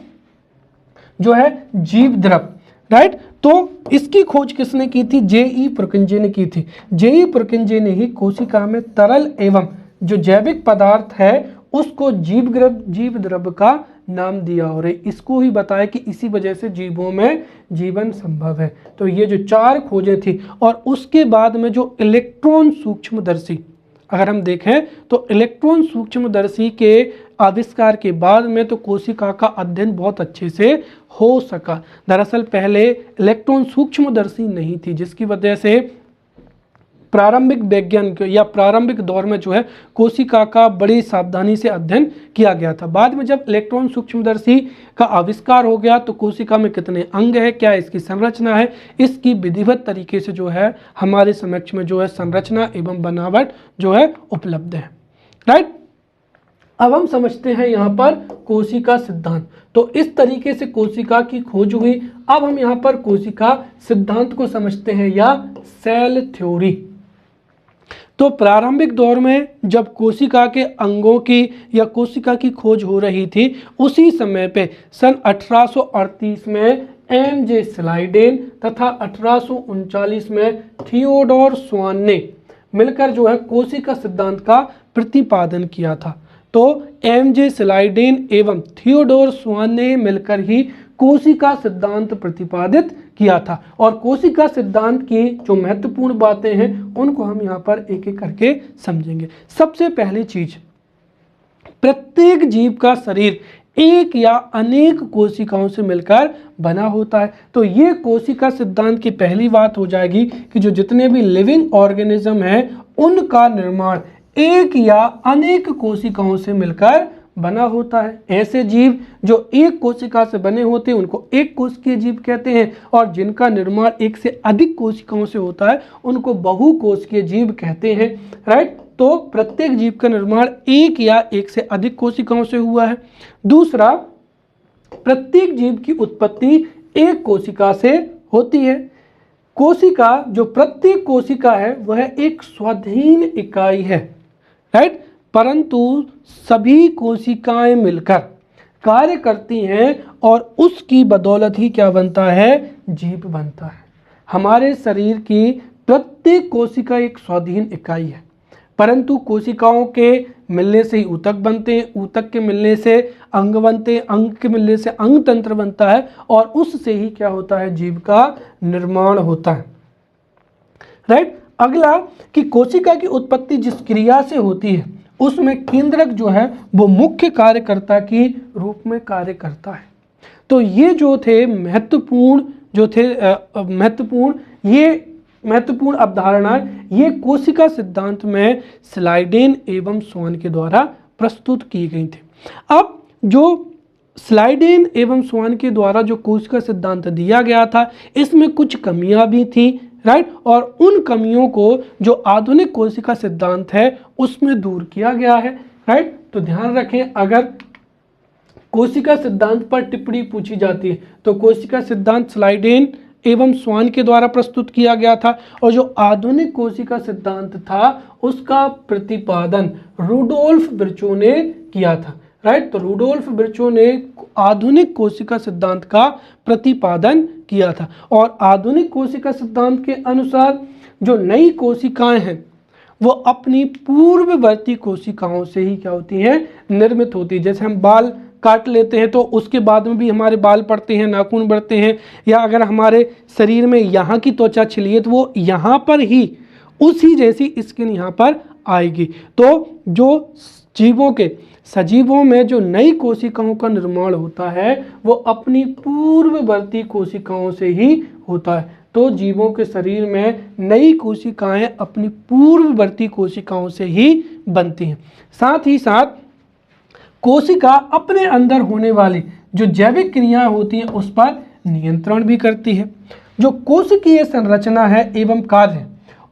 जो है जीव द्रव, राइट। तो इसकी खोज किसने की थी, J.E. पुरकिंजे ने की थी। J.E. पुरकिंजे ने ही कोशिका में तरल एवं जो जैविक पदार्थ है उसको जीव द्रव का नाम दिया और इसको ही बताया कि इसी वजह से जीवों में जीवन संभव है। तो ये जो 4 खोजें थी। और उसके बाद में जो इलेक्ट्रॉन सूक्ष्मदर्शी, अगर हम देखें तो इलेक्ट्रॉन सूक्ष्मदर्शी के आविष्कार के बाद में तो कोशिका का अध्ययन बहुत अच्छे से हो सका। दरअसल पहले इलेक्ट्रॉन सूक्ष्मदर्शी नहीं थी, जिसकी वजह से प्रारंभिक वैज्ञानिक या प्रारंभिक दौर में जो है कोशिका का बड़ी सावधानी से अध्ययन किया गया था। बाद में जब इलेक्ट्रॉन सूक्ष्मदर्शी का आविष्कार हो गया तो कोशिका में कितने अंग है, क्या इसकी संरचना है, इसकी विधिवत तरीके से जो है हमारे समक्ष में जो है संरचना एवं बनावट जो है उपलब्ध है, राइट। अब हम समझते हैं यहाँ पर कोशिका सिद्धांत। तो इस तरीके से कोशिका की खोज हुई। अब हम यहाँ पर कोशिका सिद्धांत को समझते हैं या सेल थ्योरी। तो प्रारंभिक दौर में जब कोशिका के अंगों की या कोशिका की खोज हो रही थी उसी समय पे सन 1838 में M.J. स्लाइडेन तथा 1839 में थियोडोर स्वान ने मिलकर जो है कोशिका सिद्धांत का प्रतिपादन किया था। तो M.J. स्लाइडेन एवं थियोडोर स्वान ने मिलकर ही कोशिका सिद्धांत प्रतिपादित किया था। और कोशिका सिद्धांत की जो महत्वपूर्ण बातें हैं उनको हम यहाँ पर एक एक करके समझेंगे। सबसे पहली चीज, प्रत्येक जीव का शरीर एक या अनेक कोशिकाओं से मिलकर बना होता है। तो ये कोशिका सिद्धांत की पहली बात हो जाएगी कि जो जितने भी लिविंग ऑर्गेनिज्म हैं उनका निर्माण एक या अनेक कोशिकाओं से मिलकर बना होता है। ऐसे जीव जो एक कोशिका से बने होते हैं उनको एक कोशिकीय जीव कहते हैं, और जिनका निर्माण एक से अधिक कोशिकाओं से होता है उनको बहुकोशिकीय जीव कहते हैं, राइट। तो प्रत्येक जीव का निर्माण एक या एक से अधिक कोशिकाओं से हुआ है। दूसरा, प्रत्येक जीव की उत्पत्ति एक कोशिका से होती है। कोशिका, जो प्रत्येक कोशिका है वह एक स्वाधीन इकाई है, राइट, परंतु सभी कोशिकाएं मिलकर कार्य करती हैं और उसकी बदौलत ही क्या बनता है, जीव बनता है। हमारे शरीर की प्रत्येक कोशिका एक स्वाधीन इकाई है, परंतु कोशिकाओं के मिलने से ही ऊतक बनते हैं, ऊतक के मिलने से अंग बनते हैं, अंग के मिलने से अंग तंत्र बनता है और उससे ही क्या होता है, जीव का निर्माण होता है। राइट। अगला कि कोशिका की उत्पत्ति जिस क्रिया से होती है उसमें केंद्रक जो है वो मुख्य कार्यकर्ता के रूप में कार्य करता है। तो ये जो थे महत्वपूर्ण अवधारणा, ये कोशिका सिद्धांत में स्लाइडेन एवं स्वान के द्वारा प्रस्तुत की गई थी। अब जो स्लाइडेन एवं स्वान के द्वारा जो कोशिका सिद्धांत दिया गया था, इसमें कुछ कमियां भी थी। राइट। और उन कमियों को जो आधुनिक कोशिका सिद्धांत है उसमें दूर किया गया है। राइट। तो ध्यान रखें, अगर कोशिका सिद्धांत पर टिप्पणी पूछी जाती है तो कोशिका सिद्धांत स्लाइडेन एवं स्वान के द्वारा प्रस्तुत किया गया था, और जो आधुनिक कोशिका सिद्धांत था उसका प्रतिपादन रुडोल्फ विर्चो ने किया था। राइट। तो रुडोल्फ विर्चो ने आधुनिक कोशिका सिद्धांत का प्रतिपादन किया था, और आधुनिक कोशिका सिद्धांत के अनुसार जो नई कोशिकाएं हैं वो अपनी पूर्ववर्ती कोशिकाओं से ही क्या होती हैं, निर्मित होती है। जैसे हम बाल काट लेते हैं तो उसके बाद में भी हमारे बाल पड़ते हैं, नाखून बढ़ते हैं, या अगर हमारे शरीर में यहाँ की त्वचा छिली है तो वो यहाँ पर ही उसी जैसी स्किन यहाँ पर आएगी। तो जो सजीवों में जो नई कोशिकाओं का निर्माण होता है वो अपनी पूर्ववर्ती कोशिकाओं से ही होता है। तो जीवों के शरीर में नई कोशिकाएं अपनी पूर्ववर्ती कोशिकाओं से ही बनती हैं। साथ ही साथ कोशिका अपने अंदर होने वाली जो जैविक क्रियाएं होती हैं उस पर नियंत्रण भी करती है। जो कोशिकीय संरचना है एवं कार्य,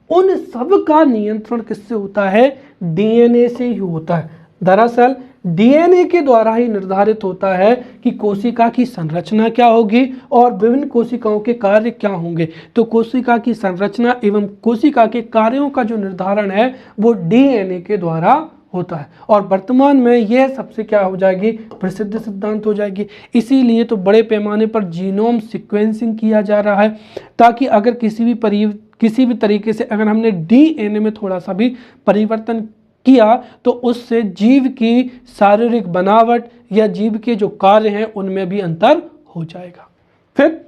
उन सब का नियंत्रण किससे होता है, डीएनए से ही होता है। दरअसल डीएनए के द्वारा ही निर्धारित होता है कि कोशिका की संरचना क्या होगी और विभिन्न कोशिकाओं के कार्य क्या होंगे। तो कोशिका की संरचना एवं कोशिका के कार्यों का जो निर्धारण है वो डीएनए के द्वारा होता है, और वर्तमान में यह सबसे क्या हो जाएगी, प्रसिद्ध सिद्धांत हो जाएगी। इसीलिए तो बड़े पैमाने पर जीनोम सीक्वेंसिंग किया जा रहा है, ताकि अगर किसी भी तरीके से अगर हमने डीएनए में थोड़ा सा भी परिवर्तन किया तो उससे जीव की शारीरिक बनावट या जीव के जो कार्य हैं उनमें भी अंतर हो जाएगा। फिर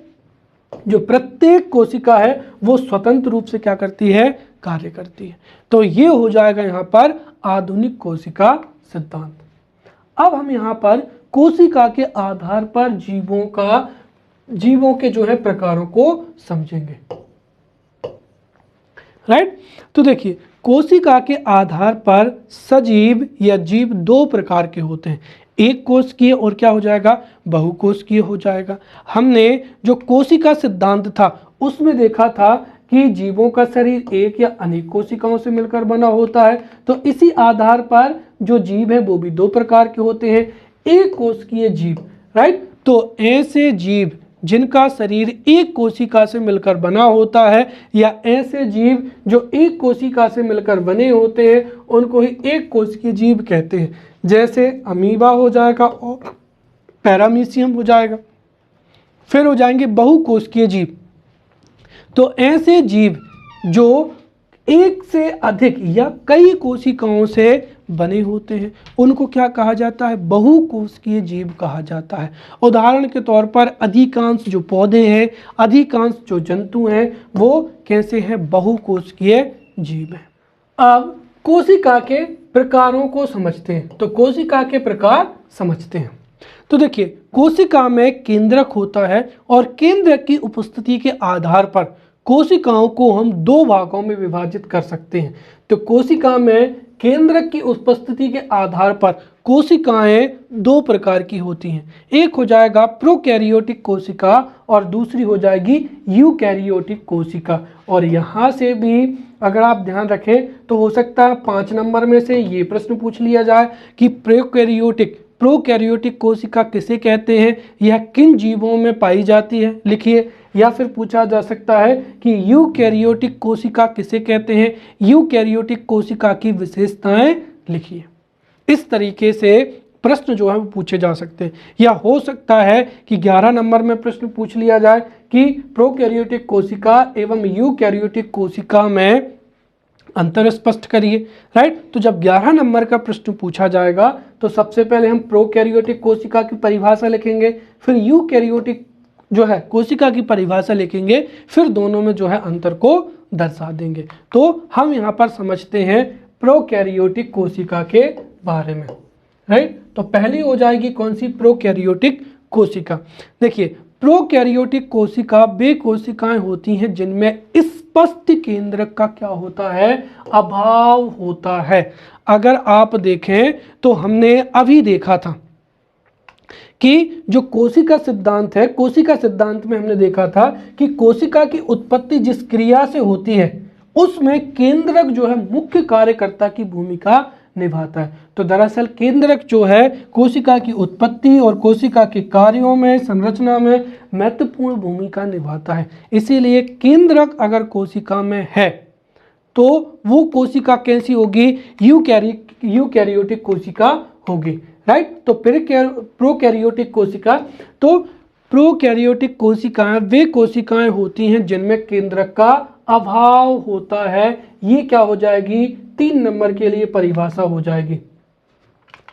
जो प्रत्येक कोशिका है वो स्वतंत्र रूप से क्या करती है, कार्य करती है। तो ये हो जाएगा यहाँ पर आधुनिक कोशिका सिद्धांत। अब हम यहाँ पर कोशिका के आधार पर जीवों के जो है प्रकारों को समझेंगे। राइट। तो देखिए, कोशिका के आधार पर सजीव या जीव दो प्रकार के होते हैं, एक कोशिकीय और क्या हो जाएगा, बहुकोशिकीय हो जाएगा। हमने जो कोशिका सिद्धांत था उसमें देखा था कि जीवों का शरीर एक या अनेक कोशिकाओं से मिलकर बना होता है। तो इसी आधार पर जो जीव है वो भी दो प्रकार के होते हैं, एक कोशिकीय जीव। राइट। तो ऐसे जीव जिनका शरीर एक कोशिका से मिलकर बना होता है, या ऐसे जीव जो एक कोशिका से मिलकर बने होते हैं, उनको ही एक कोशिकीय जीव कहते हैं। जैसे अमीबा हो जाएगा और पैरामीशियम हो जाएगा। फिर हो जाएंगे बहुकोशिकीय जीव। तो ऐसे जीव जो एक से अधिक या कई कोशिकाओं से बने होते हैं उनको क्या कहा जाता है, बहुकोशिकीय जीव कहा जाता है। उदाहरण के तौर पर अधिकांश जो पौधे हैं, अधिकांश जो जंतु हैं वो कैसे हैं, बहुकोशिकीय जीव हैं। अब कोशिका के प्रकारों को समझते हैं। तो कोशिका के प्रकार समझते हैं। तो देखिए, कोशिका में केंद्रक होता है, और केंद्रक की उपस्थिति के आधार पर कोशिकाओं को हम दो भागों में विभाजित कर सकते हैं। तो कोशिका में केंद्रक की उपस्थिति के आधार पर कोशिकाएं दो प्रकार की होती हैं, एक हो जाएगा प्रोकैरियोटिक कोशिका और दूसरी हो जाएगी यूकैरियोटिक कोशिका। और यहाँ से भी अगर आप ध्यान रखें तो हो सकता है 5 नंबर में से ये प्रश्न पूछ लिया जाए कि प्रोकैरियोटिक कोशिका किसे कहते हैं, यह किन जीवों में पाई जाती है, लिखिए। या फिर पूछा जा सकता है कि यूकैरियोटिक कोशिका किसे कहते हैं, यूकैरियोटिक कोशिका की विशेषताएं लिखिए। इस तरीके से प्रश्न जो है वो पूछे जा सकते हैं। या हो सकता है कि 11 नंबर में प्रश्न पूछ लिया जाए कि प्रोकैरियोटिक कोशिका एवं यूकैरियोटिक कोशिका में अंतर स्पष्ट करिए। राइट, तो जब 11 नंबर का प्रश्न पूछा जाएगा तो सबसे पहले हम प्रोकैरियोटिक कोशिका की परिभाषा लिखेंगे, फिर यूकैरियोटिक जो है कोशिका की परिभाषा लिखेंगे, फिर दोनों में जो है अंतर को दर्शा देंगे। तो हम यहाँ पर समझते हैं प्रोकैरियोटिक कोशिका के बारे में। राइट, तो पहली हो जाएगी कौन सी? प्रोकैरियोटिक कोशिका। देखिए, प्रोकैरियोटिक कोशिका वे कोशिकाएं होती हैं जिनमें स्पष्ट केंद्रक का क्या होता है? अभाव होता है। अगर आप देखें तो हमने अभी देखा था कि जो कोशिका सिद्धांत है, कोशिका सिद्धांत में हमने देखा था कि कोशिका की उत्पत्ति जिस क्रिया से होती है उसमें केंद्रक जो है मुख्य कार्यकर्ता की भूमिका निभाता है। तो दरअसल केंद्रक जो है कोशिका की उत्पत्ति और कोशिका के कार्यों में, संरचना में महत्वपूर्ण भूमिका निभाता है। इसीलिए केंद्रक अगर कोशिका में है तो वो कोशिका कैसी होगी? यूकैरियोटिक कोशिका होगी। राइट, तो प्रोकैरियोटिक कोशिका, तो प्रोकैरियोटिक कोशिकाएं वे कोशिकाएं होती हैं जिनमें केंद्रक का अभाव होता है। ये क्या हो जाएगी? 3 नंबर के लिए परिभाषा हो जाएगी।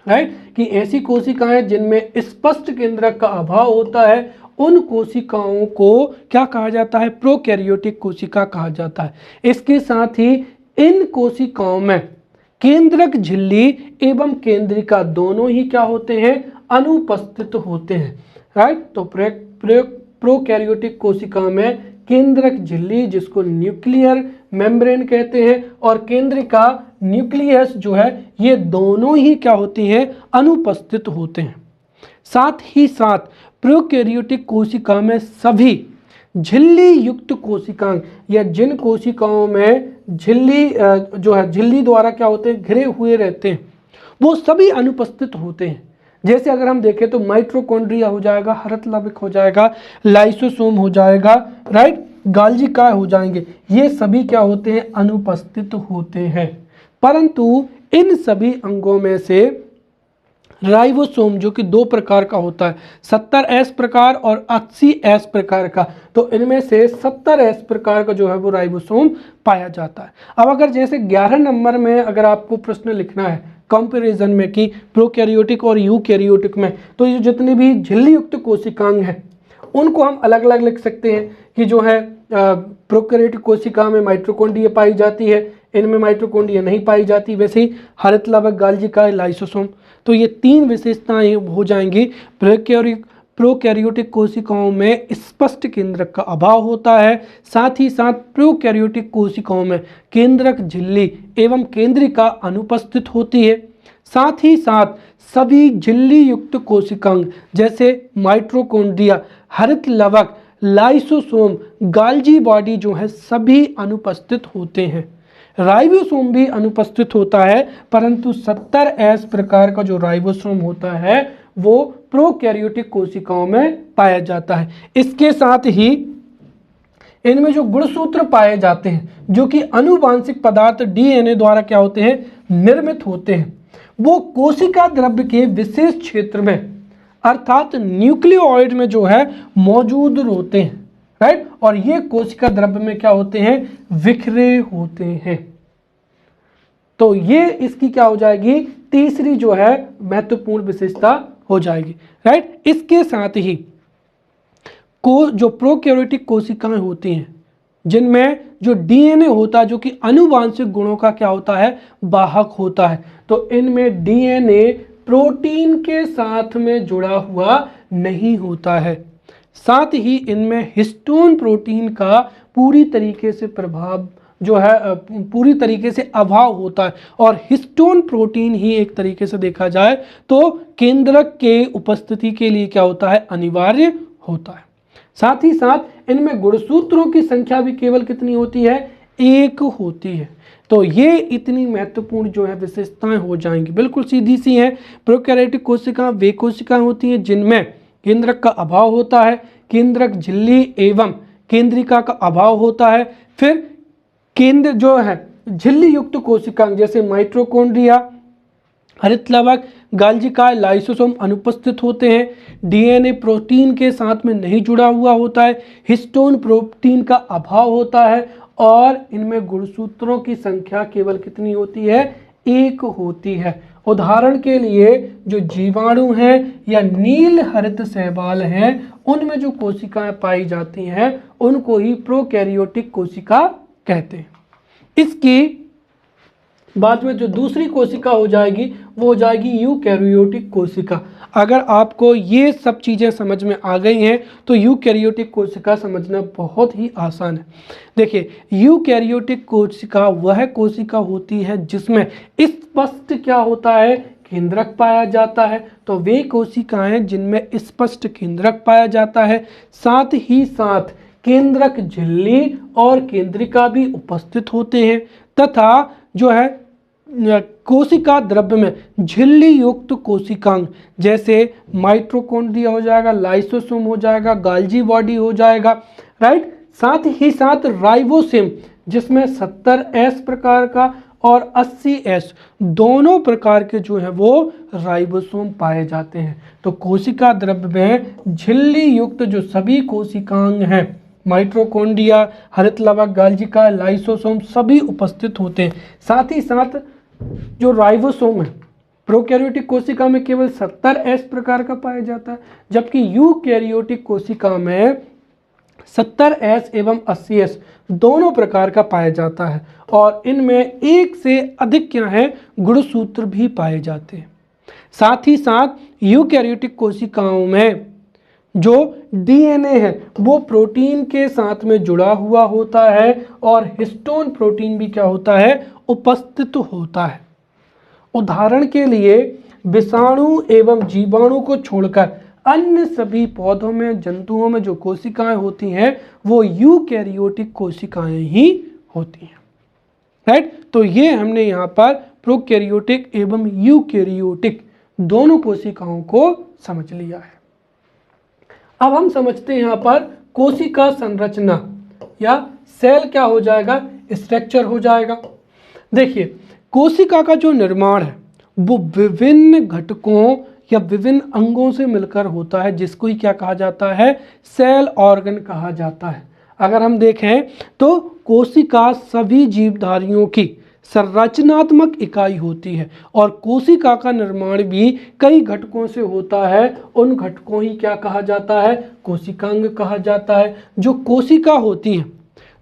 राइट, कि ऐसी कोशिकाएं जिनमें स्पष्ट केंद्रक का अभाव होता है उन कोशिकाओं को क्या कहा जाता है? प्रोकैरियोटिक कोशिका कहा जाता है। इसके साथ ही इन कोशिकाओं में केंद्रक झिल्ली एवं केंद्रिका दोनों ही क्या होते हैं? अनुपस्थित होते हैं। राइट, तो प्रोकैरियोटिक कोशिका में केंद्रक झिल्ली जिसको न्यूक्लियर मेम्ब्रेन कहते हैं और केंद्रिका न्यूक्लियस जो है ये दोनों ही क्या होती हैं? अनुपस्थित होते हैं। साथ ही साथ प्रोकैरियोटिक कोशिका में सभी झिल्ली युक्त कोशिकांग या जिन कोशिकाओं में झिल्ली जो है झिल्ली द्वारा क्या होते हैं? घिरे हुए रहते हैं, वो सभी अनुपस्थित होते हैं। जैसे अगर हम देखें तो माइटोकॉन्ड्रिया हो जाएगा, हरतलविक हो जाएगा, लाइसोसोम हो जाएगा, राइट, गाल्जिका हो जाएंगे, ये सभी क्या होते हैं? अनुपस्थित होते हैं। परंतु इन सभी अंगों में से राइबोसोम जो कि 2 प्रकार का होता है, 70S प्रकार और 80S प्रकार का, तो इनमें से 70S प्रकार का जो है वो राइबोसोम पाया जाता है। अब अगर जैसे 11 नंबर में अगर आपको प्रश्न लिखना है कंपैरिजन में कि प्रोकैरियोटिक और यूकैरियोटिक में, तो ये जितने भी झिल्ली युक्त कोशिकांग हैं उनको हम अलग अलग लिख सकते हैं कि जो है प्रोकैरियोटिक कोशिका में माइटोकॉन्ड्रिया पाई जाती है, इनमें माइटोकॉन्ड्रिया नहीं पाई जाती। वैसे ही हरितलवक, गाल्जिका, लाइसोसोम, तो ये 3 विशेषताएं हो जाएंगी। प्रोकैरियोटिक कोशिकाओं में स्पष्ट केंद्रक का अभाव होता है, साथ ही साथ प्रोकैरियोटिक कोशिकाओं में केंद्रक झिल्ली एवं केंद्रिका अनुपस्थित होती है। साथ ही साथ सभी झिल्ली युक्त कोशिकांग जैसे माइटोकॉन्ड्रिया, हरितलवक, लाइसोसोम, गाल्जी बॉडी जो है सभी अनुपस्थित होते हैं। राइबोसोम भी अनुपस्थित होता है, परंतु 70S प्रकार का जो राइबोसोम होता है वो प्रोकैरियोटिक कोशिकाओं में पाया जाता है। इसके साथ ही इनमें जो गुणसूत्र पाए जाते हैं जो कि आनुवांशिक पदार्थ DNA द्वारा क्या होते हैं? निर्मित होते हैं, वो कोशिका द्रव्य के विशेष क्षेत्र में अर्थात न्यूक्लियोइड में जो है मौजूद होते हैं। राइट, और ये कोशिका द्रव्य में क्या होते हैं? बिखरे होते हैं। तो ये इसकी क्या हो जाएगी? तीसरी जो है महत्वपूर्ण विशेषता हो जाएगी। राइट, इसके साथ ही जो प्रोकैरियोटिक कोशिकाएं होती हैं जिनमें जो DNA होता है जो कि आनुवांशिक गुणों का क्या होता है? वाहक होता है, तो इनमें DNA प्रोटीन के साथ में जुड़ा हुआ नहीं होता है। साथ ही इनमें हिस्टोन प्रोटीन का पूरी तरीके से प्रभाव जो है पूरी तरीके से अभाव होता है, और हिस्टोन प्रोटीन ही एक तरीके से देखा जाए तो केंद्रक के उपस्थिति के लिए क्या होता है? अनिवार्य होता है। साथ ही साथ इनमें गुणसूत्रों की संख्या भी केवल कितनी होती है? 1 होती है। तो ये इतनी महत्वपूर्ण जो है विशेषताएं हो जाएंगी, बिल्कुल सीधी सी हैं। प्रोकैरियोटिक कोशिका वे कोशिकाएं होती हैं जिनमें केंद्रक का अभाव होता है, केंद्रक झिल्ली एवं केंद्रिका का अभाव होता है। फिर केंद्र जो है झिल्ली युक्त कोशिकांग जैसे माइटोकॉन्ड्रिया, हरित लवक, गाल्जिकाय, लाइसोसोम अनुपस्थित होते हैं। डीएनए प्रोटीन के साथ में नहीं जुड़ा हुआ होता है। हिस्टोन प्रोटीन का अभाव होता है और इनमें गुणसूत्रों की संख्या केवल कितनी होती है? एक होती है। उदाहरण के लिए जो जीवाणु हैं या नील हरित शैवाल हैं, उनमें जो कोशिकाएं पाई जाती हैं उनको ही प्रोकैरियोटिक कोशिका कहते हैं। इसकी बाद में जो दूसरी कोशिका हो जाएगी वो हो जाएगी यूकैरियोटिक कोशिका। अगर आपको ये सब चीज़ें समझ में आ गई हैं तो यूकैरियोटिक कोशिका समझना बहुत ही आसान है। देखिए, यूकैरियोटिक कोशिका वह कोशिका होती है जिसमें स्पष्ट क्या होता है? केंद्रक पाया जाता है। तो वे कोशिकाएं जिनमें स्पष्ट केंद्रक पाया जाता है, साथ ही साथ केंद्रक झिल्ली और केंद्रिका भी उपस्थित होते हैं, तथा जो है कोशिका द्रव्य में झिल्ली युक्त कोशिकांग जैसे माइटोकॉन्ड्रिया हो जाएगा, लाइसोसोम हो जाएगा, गाल्जी बॉडी हो जाएगा, राइट। साथ ही साथ राइबोसोम जिसमें 70S प्रकार का और 80S दोनों प्रकार के जो है वो राइबोसोम पाए जाते हैं। तो कोशिका द्रव्य में झिल्ली युक्त जो सभी कोशिकांग हैं, माइटोकॉन्ड्रिया, हरित लवक, गाल्जिका, लाइसोसोम सभी उपस्थित होते हैं। साथ ही साथ जो राइबोसोम है, प्रोकैरियोटिक कोशिका में केवल 70S प्रकार का पाया जाता है, जबकि यूकैरियोटिक कोशिका में 70S एवं 80S दोनों प्रकार का पाया जाता है और इनमें एक से अधिक क्या है? गुणसूत्र भी पाए जाते हैं। साथ ही साथ यूकैरियोटिक कोशिकाओं में जो डीएनए है वो प्रोटीन के साथ में जुड़ा हुआ होता है और हिस्टोन प्रोटीन भी क्या होता है? उपस्थित होता है। उदाहरण के लिए विषाणु एवं जीवाणु को छोड़कर अन्य सभी पौधों में, जंतुओं में जो कोशिकाएं होती हैं वो यूकैरियोटिक कोशिकाएं ही होती हैं, राइट। तो ये हमने यहाँ पर प्रोकैरियोटिक एवं यूकैरियोटिक दोनों कोशिकाओं को समझ लिया है। अब हम समझते हैं यहाँ पर कोशिका संरचना या सेल क्या हो जाएगा? स्ट्रक्चर हो जाएगा। देखिए, कोशिका का जो निर्माण है वो विभिन्न घटकों या विभिन्न अंगों से मिलकर होता है, जिसको ही क्या कहा जाता है? सेल ऑर्गन कहा जाता है। अगर हम देखें तो कोशिका सभी जीवधारियों की संरचनात्मक इकाई होती है और कोशिका का निर्माण भी कई घटकों से होता है। उन घटकों ही क्या कहा जाता है? कोशिकांग कहा जाता है। जो कोशिका होती हैं,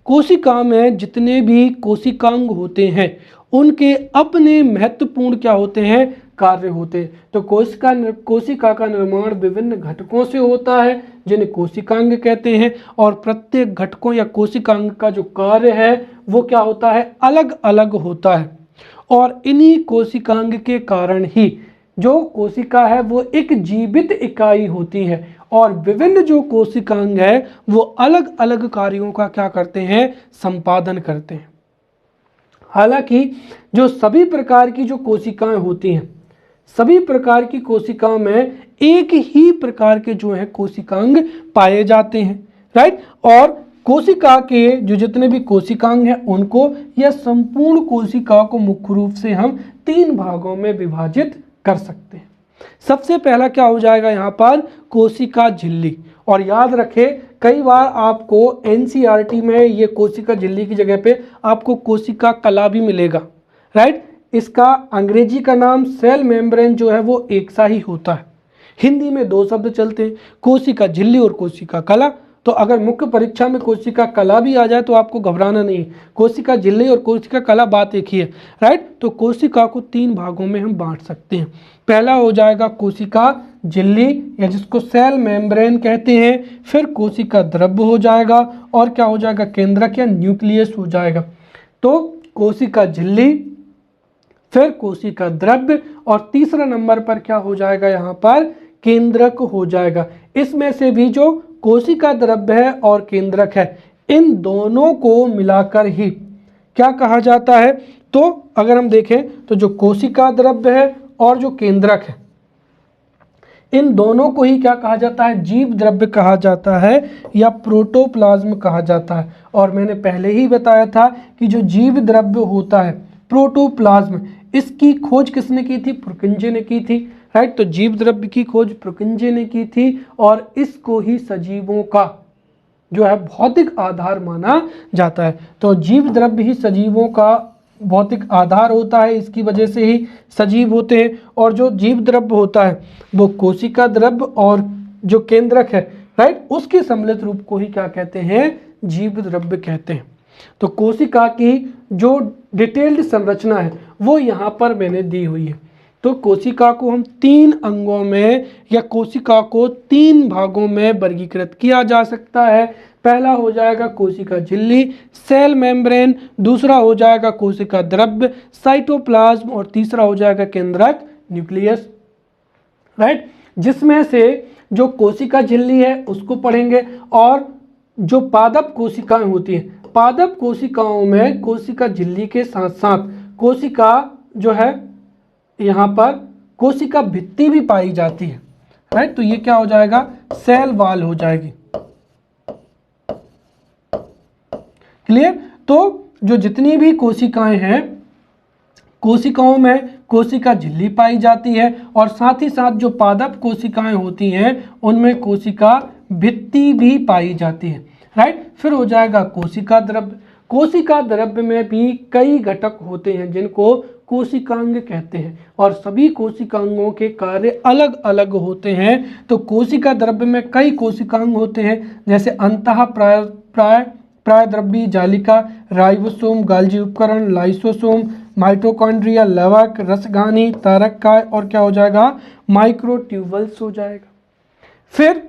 कोशिका में जितने भी कोशिकांग होते हैं उनके अपने महत्वपूर्ण क्या होते हैं? कार्य होते हैं। तो कोशिका का निर्माण विभिन्न घटकों से होता है जिन्हें कोशिकांग कहते हैं और प्रत्येक घटकों या कोशिकांग का जो कार्य है वो क्या होता है? अलग अलग होता है और इन्हीं कोशिकांग के कारण ही जो कोशिका है वो एक जीवित इकाई होती है और विभिन्न जो कोशिकांग है वो अलग अलग कार्यों का क्या करते हैं? संपादन करते हैं। हालांकि जो सभी प्रकार की जो कोशिकाएं होती हैं, सभी प्रकार की कोशिकाओं में एक ही प्रकार के जो है कोशिकांग पाए जाते हैं, राइट। और कोशिका के जो जितने भी कोशिकांग हैं उनको या संपूर्ण कोशिका को मुख्य रूप से हम 3 भागों में विभाजित कर सकते हैं। सबसे पहला क्या हो जाएगा यहाँ पर? कोशिका झिल्ली। और याद रखें, कई बार आपको एनसीईआरटी में ये कोशिका झिल्ली की जगह पे आपको कोशिका कला भी मिलेगा, राइट। इसका अंग्रेजी का नाम सेल मेम्ब्रेन जो है वो एक सा ही होता है। हिंदी में 2 शब्द चलते हैं, कोशिका झिल्ली और कोशिका कला। तो अगर मुख्य परीक्षा में कोशिका कला भी आ जाए तो आपको घबराना नहीं, कोशिका झिल्ली और कोशिका कला बात एक ही है, राइट। तो कोशिका को 3 भागों में हम बांट सकते हैं। पहला हो जाएगा कोशिका झिल्ली या जिसको सेल मेम्ब्रेन कहते हैं, फिर कोशिका द्रव्य हो जाएगा और क्या हो जाएगा? केंद्रक या न्यूक्लियस हो जाएगा। तो कोशिका झिल्ली, फिर कोशिका द्रव्य और तीसरा नंबर पर क्या हो जाएगा? यहाँ पर केंद्रक हो जाएगा। इसमें से भी जो कोशिका द्रव्य है और केंद्रक है, इन दोनों को मिलाकर ही क्या कहा जाता है? तो अगर हम देखें तो जो कोशिका द्रव्य है और जो केंद्रक है, इन दोनों को ही क्या कहा जाता है? जीव द्रव्य कहा जाता है या प्रोटोप्लाज्म कहा जाता है। और मैंने पहले ही बताया था कि जो जीव द्रव्य होता है, प्रोटोप्लाज्म, इसकी खोज किसने की थी? पुरकिंजे ने की थी, राइट। तो जीव द्रव्य की खोज पुरकिंजे ने की थी और इसको ही सजीवों का जो है भौतिक आधार माना जाता है। तो जीव द्रव्य ही सजीवों का भौतिक आधार होता है, इसकी वजह से ही सजीव होते हैं। और जो जीव द्रव्य होता है वो कोशिका द्रव्य और जो केंद्रक है, राइट, उसके सम्मिलित रूप को ही क्या कहते हैं? जीव द्रव्य कहते हैं। तो कोशिका की जो डिटेल्ड संरचना है वो यहाँ पर मैंने दी हुई है। तो कोशिका को हम 3 अंगों में या कोशिका को 3 भागों में वर्गीकृत किया जा सकता है। पहला हो जाएगा कोशिका झिल्ली, सेल मेम्ब्रेन, दूसरा हो जाएगा कोशिका द्रव्य, साइटोप्लाज्म, और तीसरा हो जाएगा केंद्रक, न्यूक्लियस, राइट। जिसमें से जो कोशिका झिल्ली है उसको पढ़ेंगे और जो पादप कोशिकाएं होती हैं, पादप कोशिकाओं में कोशिका झिल्ली के साथ साथ कोशिका जो है यहाँ पर कोशिका भित्ति भी पाई जाती है, राइट। तो ये क्या हो जाएगा? सेल वॉल हो जाएगी। क्लियर? तो जो जितनी भी कोशिकाएं हैं, कोशिकाओं में कोशिका झिल्ली पाई जाती है और साथ ही साथ जो पादप कोशिकाएं होती हैं उनमें कोशिका भित्ति भी पाई जाती है, राइट। फिर हो जाएगा कोशिका द्रव्य। कोशिका द्रव्य में भी कई घटक होते हैं जिनको कोशिकांग कहते हैं और सभी कोशिकांगों के कार्य अलग अलग होते हैं। तो कोशिका द्रव्य में कई कोशिकांग होते हैं, जैसे अंतः प्रायद्रव्यी जालिका, राइबोसोम, गाल्जी उपकरण, लाइसोसोम, माइटोकॉन्ड्रिया, लवक, रसगानी, तारककाय और क्या हो जाएगा? माइक्रोट्यूबल्स हो जाएगा। फिर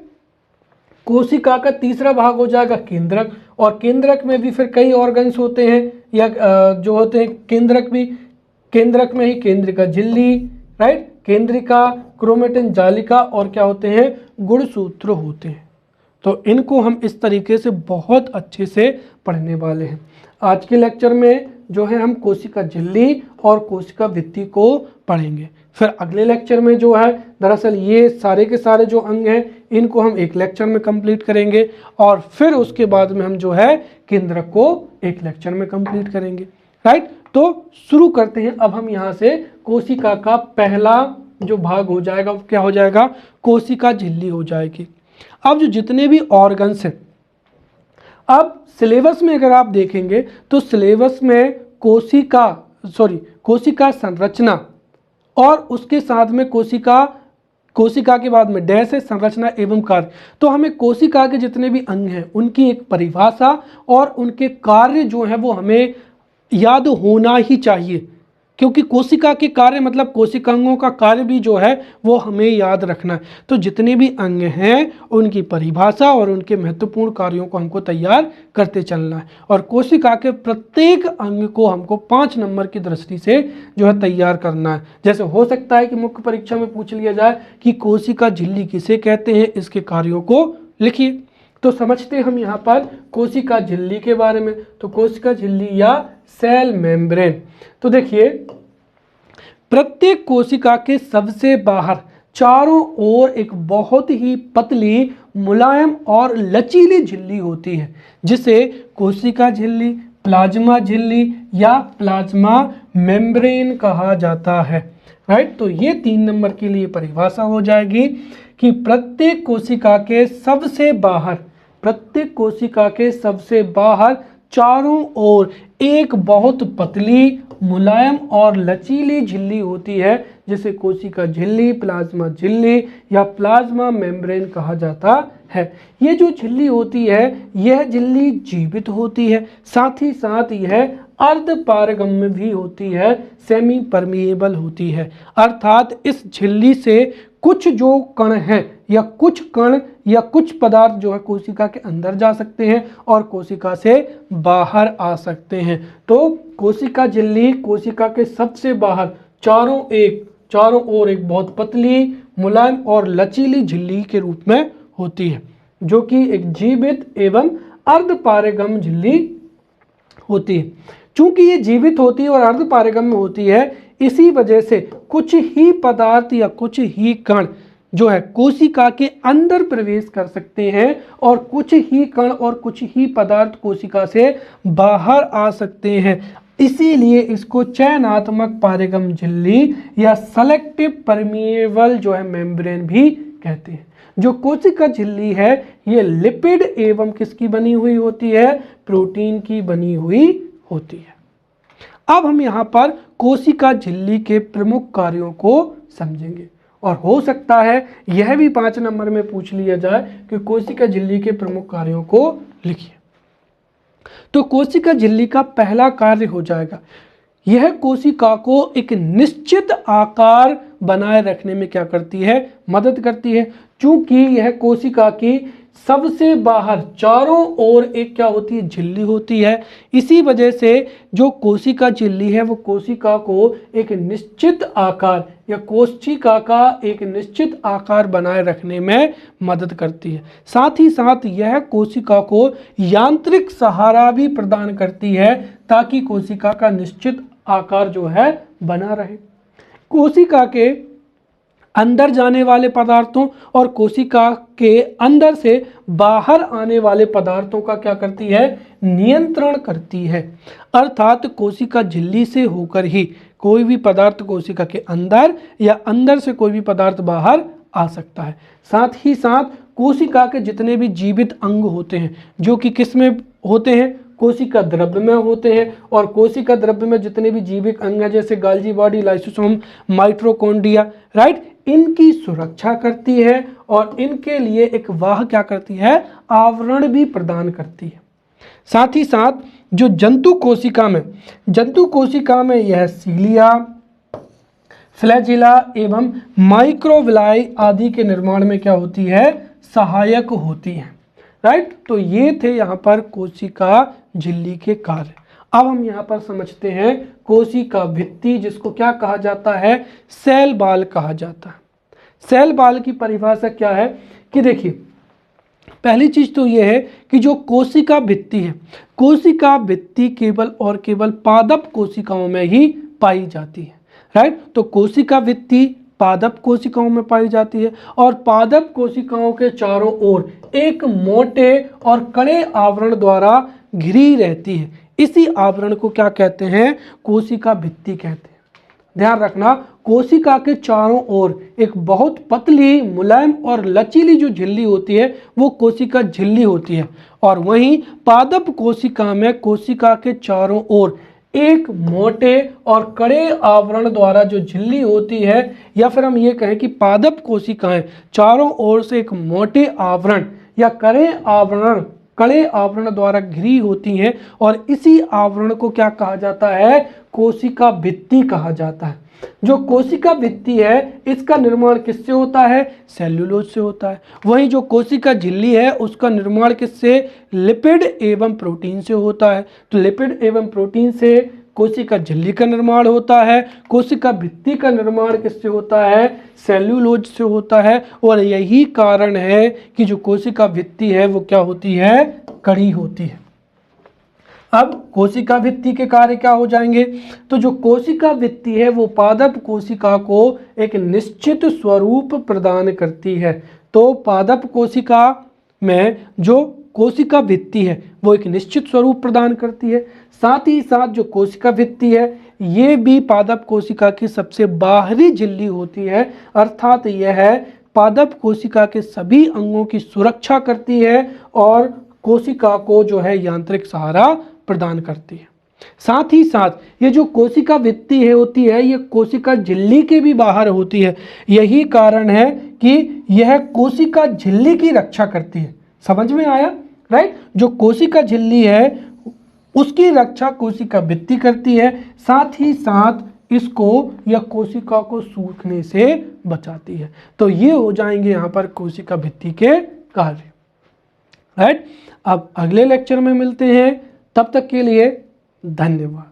कोशिका का तीसरा भाग हो जाएगा केंद्रक, और केंद्रक में भी फिर कई ऑर्गन्स होते हैं या जो होते हैं केंद्रक भी। केंद्रक में ही केंद्रिका झिल्ली, राइट, केंद्रिका, क्रोमेटिन जालिका और क्या होते हैं? गुणसूत्र होते हैं। तो इनको हम इस तरीके से बहुत अच्छे से पढ़ने वाले हैं। आज के लेक्चर में जो है हम कोशिका झिल्ली और कोशिका भित्ति को पढ़ेंगे। फिर अगले लेक्चर में जो है दरअसल ये सारे के सारे जो अंग हैं इनको हम एक लेक्चर में कंप्लीट करेंगे और फिर उसके बाद में हम जो है केंद्रक को एक लेक्चर में कंप्लीट करेंगे, राइट। तो शुरू करते हैं। अब हम यहाँ से कोशिका का पहला जो भाग हो जाएगा वो क्या हो जाएगा? कोशिका झिल्ली हो जाएगी। अब जो जितने भी ऑर्गन्स हैं, अब सिलेबस में अगर आप देखेंगे तो सिलेबस में कोशिका संरचना और उसके साथ में कोशिका के बाद में डैश है संरचना एवं कार्य। तो हमें कोशिका के जितने भी अंग हैं उनकी एक परिभाषा और उनके कार्य जो है वो हमें याद होना ही चाहिए, क्योंकि कोशिका के कार्य मतलब कोशिकांगों का कार्य भी जो है वो हमें याद रखना है। तो जितने भी अंग हैं उनकी परिभाषा और उनके महत्वपूर्ण कार्यों को हमको तैयार करते चलना है और कोशिका के प्रत्येक अंग को हमको 5 नंबर की दृष्टि से जो है तैयार करना है। जैसे हो सकता है कि मुख्य परीक्षा में पूछ लिया जाए कि कोशिका झिल्ली किसे कहते हैं, इसके कार्यों को लिखिए। तो समझते हैं हम यहाँ पर कोशिका झिल्ली के बारे में। तो कोशिका झिल्ली या सेल मेम्ब्रेन, तो देखिए प्रत्येक कोशिका के सबसे बाहर चारों ओर एक बहुत ही पतली, मुलायम और लचीली झिल्ली होती है जिसे कोशिका झिल्ली, प्लाज्मा झिल्ली या प्लाज्मा मेम्ब्रेन कहा जाता है, राइट। तो ये 3 नंबर के लिए परिभाषा हो जाएगी कि प्रत्येक कोशिका के सबसे बाहर चारों ओर एक बहुत पतली, मुलायम और लचीली झिल्ली होती है जिसे कोशिका झिल्ली, प्लाज्मा झिल्ली या प्लाज्मा मेम्ब्रेन कहा जाता है। ये जो झिल्ली होती है यह झिल्ली जीवित होती है, साथ ही साथ यह अर्धपारगम्य भी होती है, सेमी परमिएबल होती है। अर्थात इस झिल्ली से कुछ जो कण हैं या कुछ पदार्थ जो है कोशिका के अंदर जा सकते हैं और कोशिका से बाहर आ सकते हैं। तो कोशिका झिल्ली कोशिका के सबसे बाहर चारों ओर एक बहुत पतली, मुलायम और लचीली झिल्ली के रूप में होती है जो कि एक जीवित एवं अर्धपारगम्य झिल्ली होती है। चूंकि ये जीवित होती है और अर्धपारगम्य होती है, इसी वजह से कुछ ही पदार्थ या कुछ ही कण जो है कोशिका के अंदर प्रवेश कर सकते हैं और कुछ ही कण और कुछ ही पदार्थ कोशिका से बाहर आ सकते हैं। इसीलिए इसको चयनात्मक पारगम झिल्ली या सेलेक्टिव परमिएबल जो है मेम्ब्रेन भी कहते हैं। जो कोशिका झिल्ली है ये लिपिड एवं किसकी बनी हुई होती है, प्रोटीन की बनी हुई होती है। अब हम यहाँ पर कोशिका झिल्ली के प्रमुख कार्यों को समझेंगे और हो सकता है यह भी 5 नंबर में पूछ लिया जाए कि कोशिका झिल्ली के प्रमुख कार्यों को लिखिए। तो कोशिका झिल्ली का पहला कार्य हो जाएगा, यह कोशिका को एक निश्चित आकार बनाए रखने में क्या करती है, मदद करती है। चूंकि यह कोशिका की सबसे बाहर चारों ओर एक क्या होती है, झिल्ली होती है। इसी वजह से जो कोशिका झिल्ली है वो कोशिका को एक निश्चित आकार या कोशिका का एक निश्चित आकार बनाए रखने में मदद करती है। साथ ही साथ यह कोशिका को यांत्रिक सहारा भी प्रदान करती है ताकि कोशिका का निश्चित आकार जो है बना रहे। कोशिका के अंदर जाने वाले पदार्थों और कोशिका के अंदर से बाहर आने वाले पदार्थों का क्या करती है, नियंत्रण करती है। अर्थात कोशिका झिल्ली से होकर ही कोई भी पदार्थ कोशिका के अंदर या अंदर से कोई भी पदार्थ बाहर आ सकता है। साथ ही साथ कोशिका के जितने भी जीवित अंग होते हैं जो कि किस में होते हैं, कोशिका द्रव्य में होते हैं। और कोशिका द्रव्य में जितने भी जीवित अंग हैं जैसे गाल्जी बॉडी, लाइसोसोम, माइटोकॉन्ड्रिया, राइट, इनकी सुरक्षा करती है और इनके लिए एक वाह क्या करती है, आवरण भी प्रदान करती है। साथ ही साथ जो जंतु कोशिका में यह सीलिया, फ्लैजिला एवं माइक्रोविलाई आदि के निर्माण में क्या होती है, सहायक होती है, राइट। तो ये थे यहाँ पर कोशिका झिल्ली के कार्य। अब हम यहाँ पर समझते हैं कोशिका भित्ति, जिसको क्या कहा जाता है, सेल बाल कहा जाता है। सेल बाल की परिभाषा क्या है कि देखिए, पहली चीज तो यह है कि जो कोशिका भित्ति है, कोशिका भित्ति केवल और केवल पादप कोशिकाओं में ही पाई जाती है, राइट। तो कोशिका भित्ति पादप कोशिकाओं में पाई जाती है और पादप कोशिकाओं के चारों ओर एक मोटे और कड़े आवरण द्वारा घिरी रहती है। इसी आवरण को क्या कहते हैं, कोशिका भित्ति कहते हैं। ध्यान रखना, कोशिका के चारों ओर एक बहुत पतली, मुलायम और लचीली जो झिल्ली होती है वो कोशिका झिल्ली होती है। और वहीं पादप कोशिका में कोशिका के चारों ओर एक मोटे और कड़े आवरण द्वारा जो झिल्ली होती है, या फिर हम ये कहें कि पादप कोशिकाएं चारों ओर से एक मोटे आवरण या कड़े आवरण द्वारा घिरी होती हैं और इसी आवरण को क्या कहा जाता है, कोशिका भित्ति कहा जाता है। जो कोशिका भित्ति है इसका निर्माण किससे होता है, सेल्यूलोज से होता है। वहीं जो कोशिका झिल्ली है उसका निर्माण किससे, लिपिड एवं प्रोटीन से होता है। तो लिपिड एवं प्रोटीन से कोशिका झिल्ली का निर्माण होता है। कोशिका भित्ति का निर्माण किससे होता है, सेल्यूलोज से होता है। और यही कारण है कि जो कोशिका भित्ति है वो क्या होती है, कड़ी होती है। अब कोशिका भित्ति के कार्य क्या हो जाएंगे, तो जो कोशिका भित्ति है वो पादप कोशिका को एक निश्चित स्वरूप प्रदान करती है। तो पादप कोशिका में जो कोशिका भित्ति है वो एक निश्चित स्वरूप प्रदान करती है। साथ ही साथ जो कोशिका भित्ति है ये भी पादप कोशिका की सबसे बाहरी झिल्ली होती है। अर्थात यह पादप कोशिका के सभी अंगों की सुरक्षा करती है और कोशिका को जो है यांत्रिक सहारा प्रदान करती है। साथ ही साथ ये जो कोशिका भित्ति है होती है ये कोशिका झिल्ली के भी बाहर होती है। यही कारण है कि यह कोशिका झिल्ली की रक्षा करती है। समझ में आया, राइट। जो कोशिका झिल्ली है उसकी रक्षा कोशिका भित्ति करती है, साथ ही साथ इसको या कोशिका को सूखने से बचाती है। तो ये हो जाएंगे यहाँ पर कोशिका भित्ति के कार्य, राइट। अब अगले लेक्चर में मिलते हैं, तब तक के लिए धन्यवाद।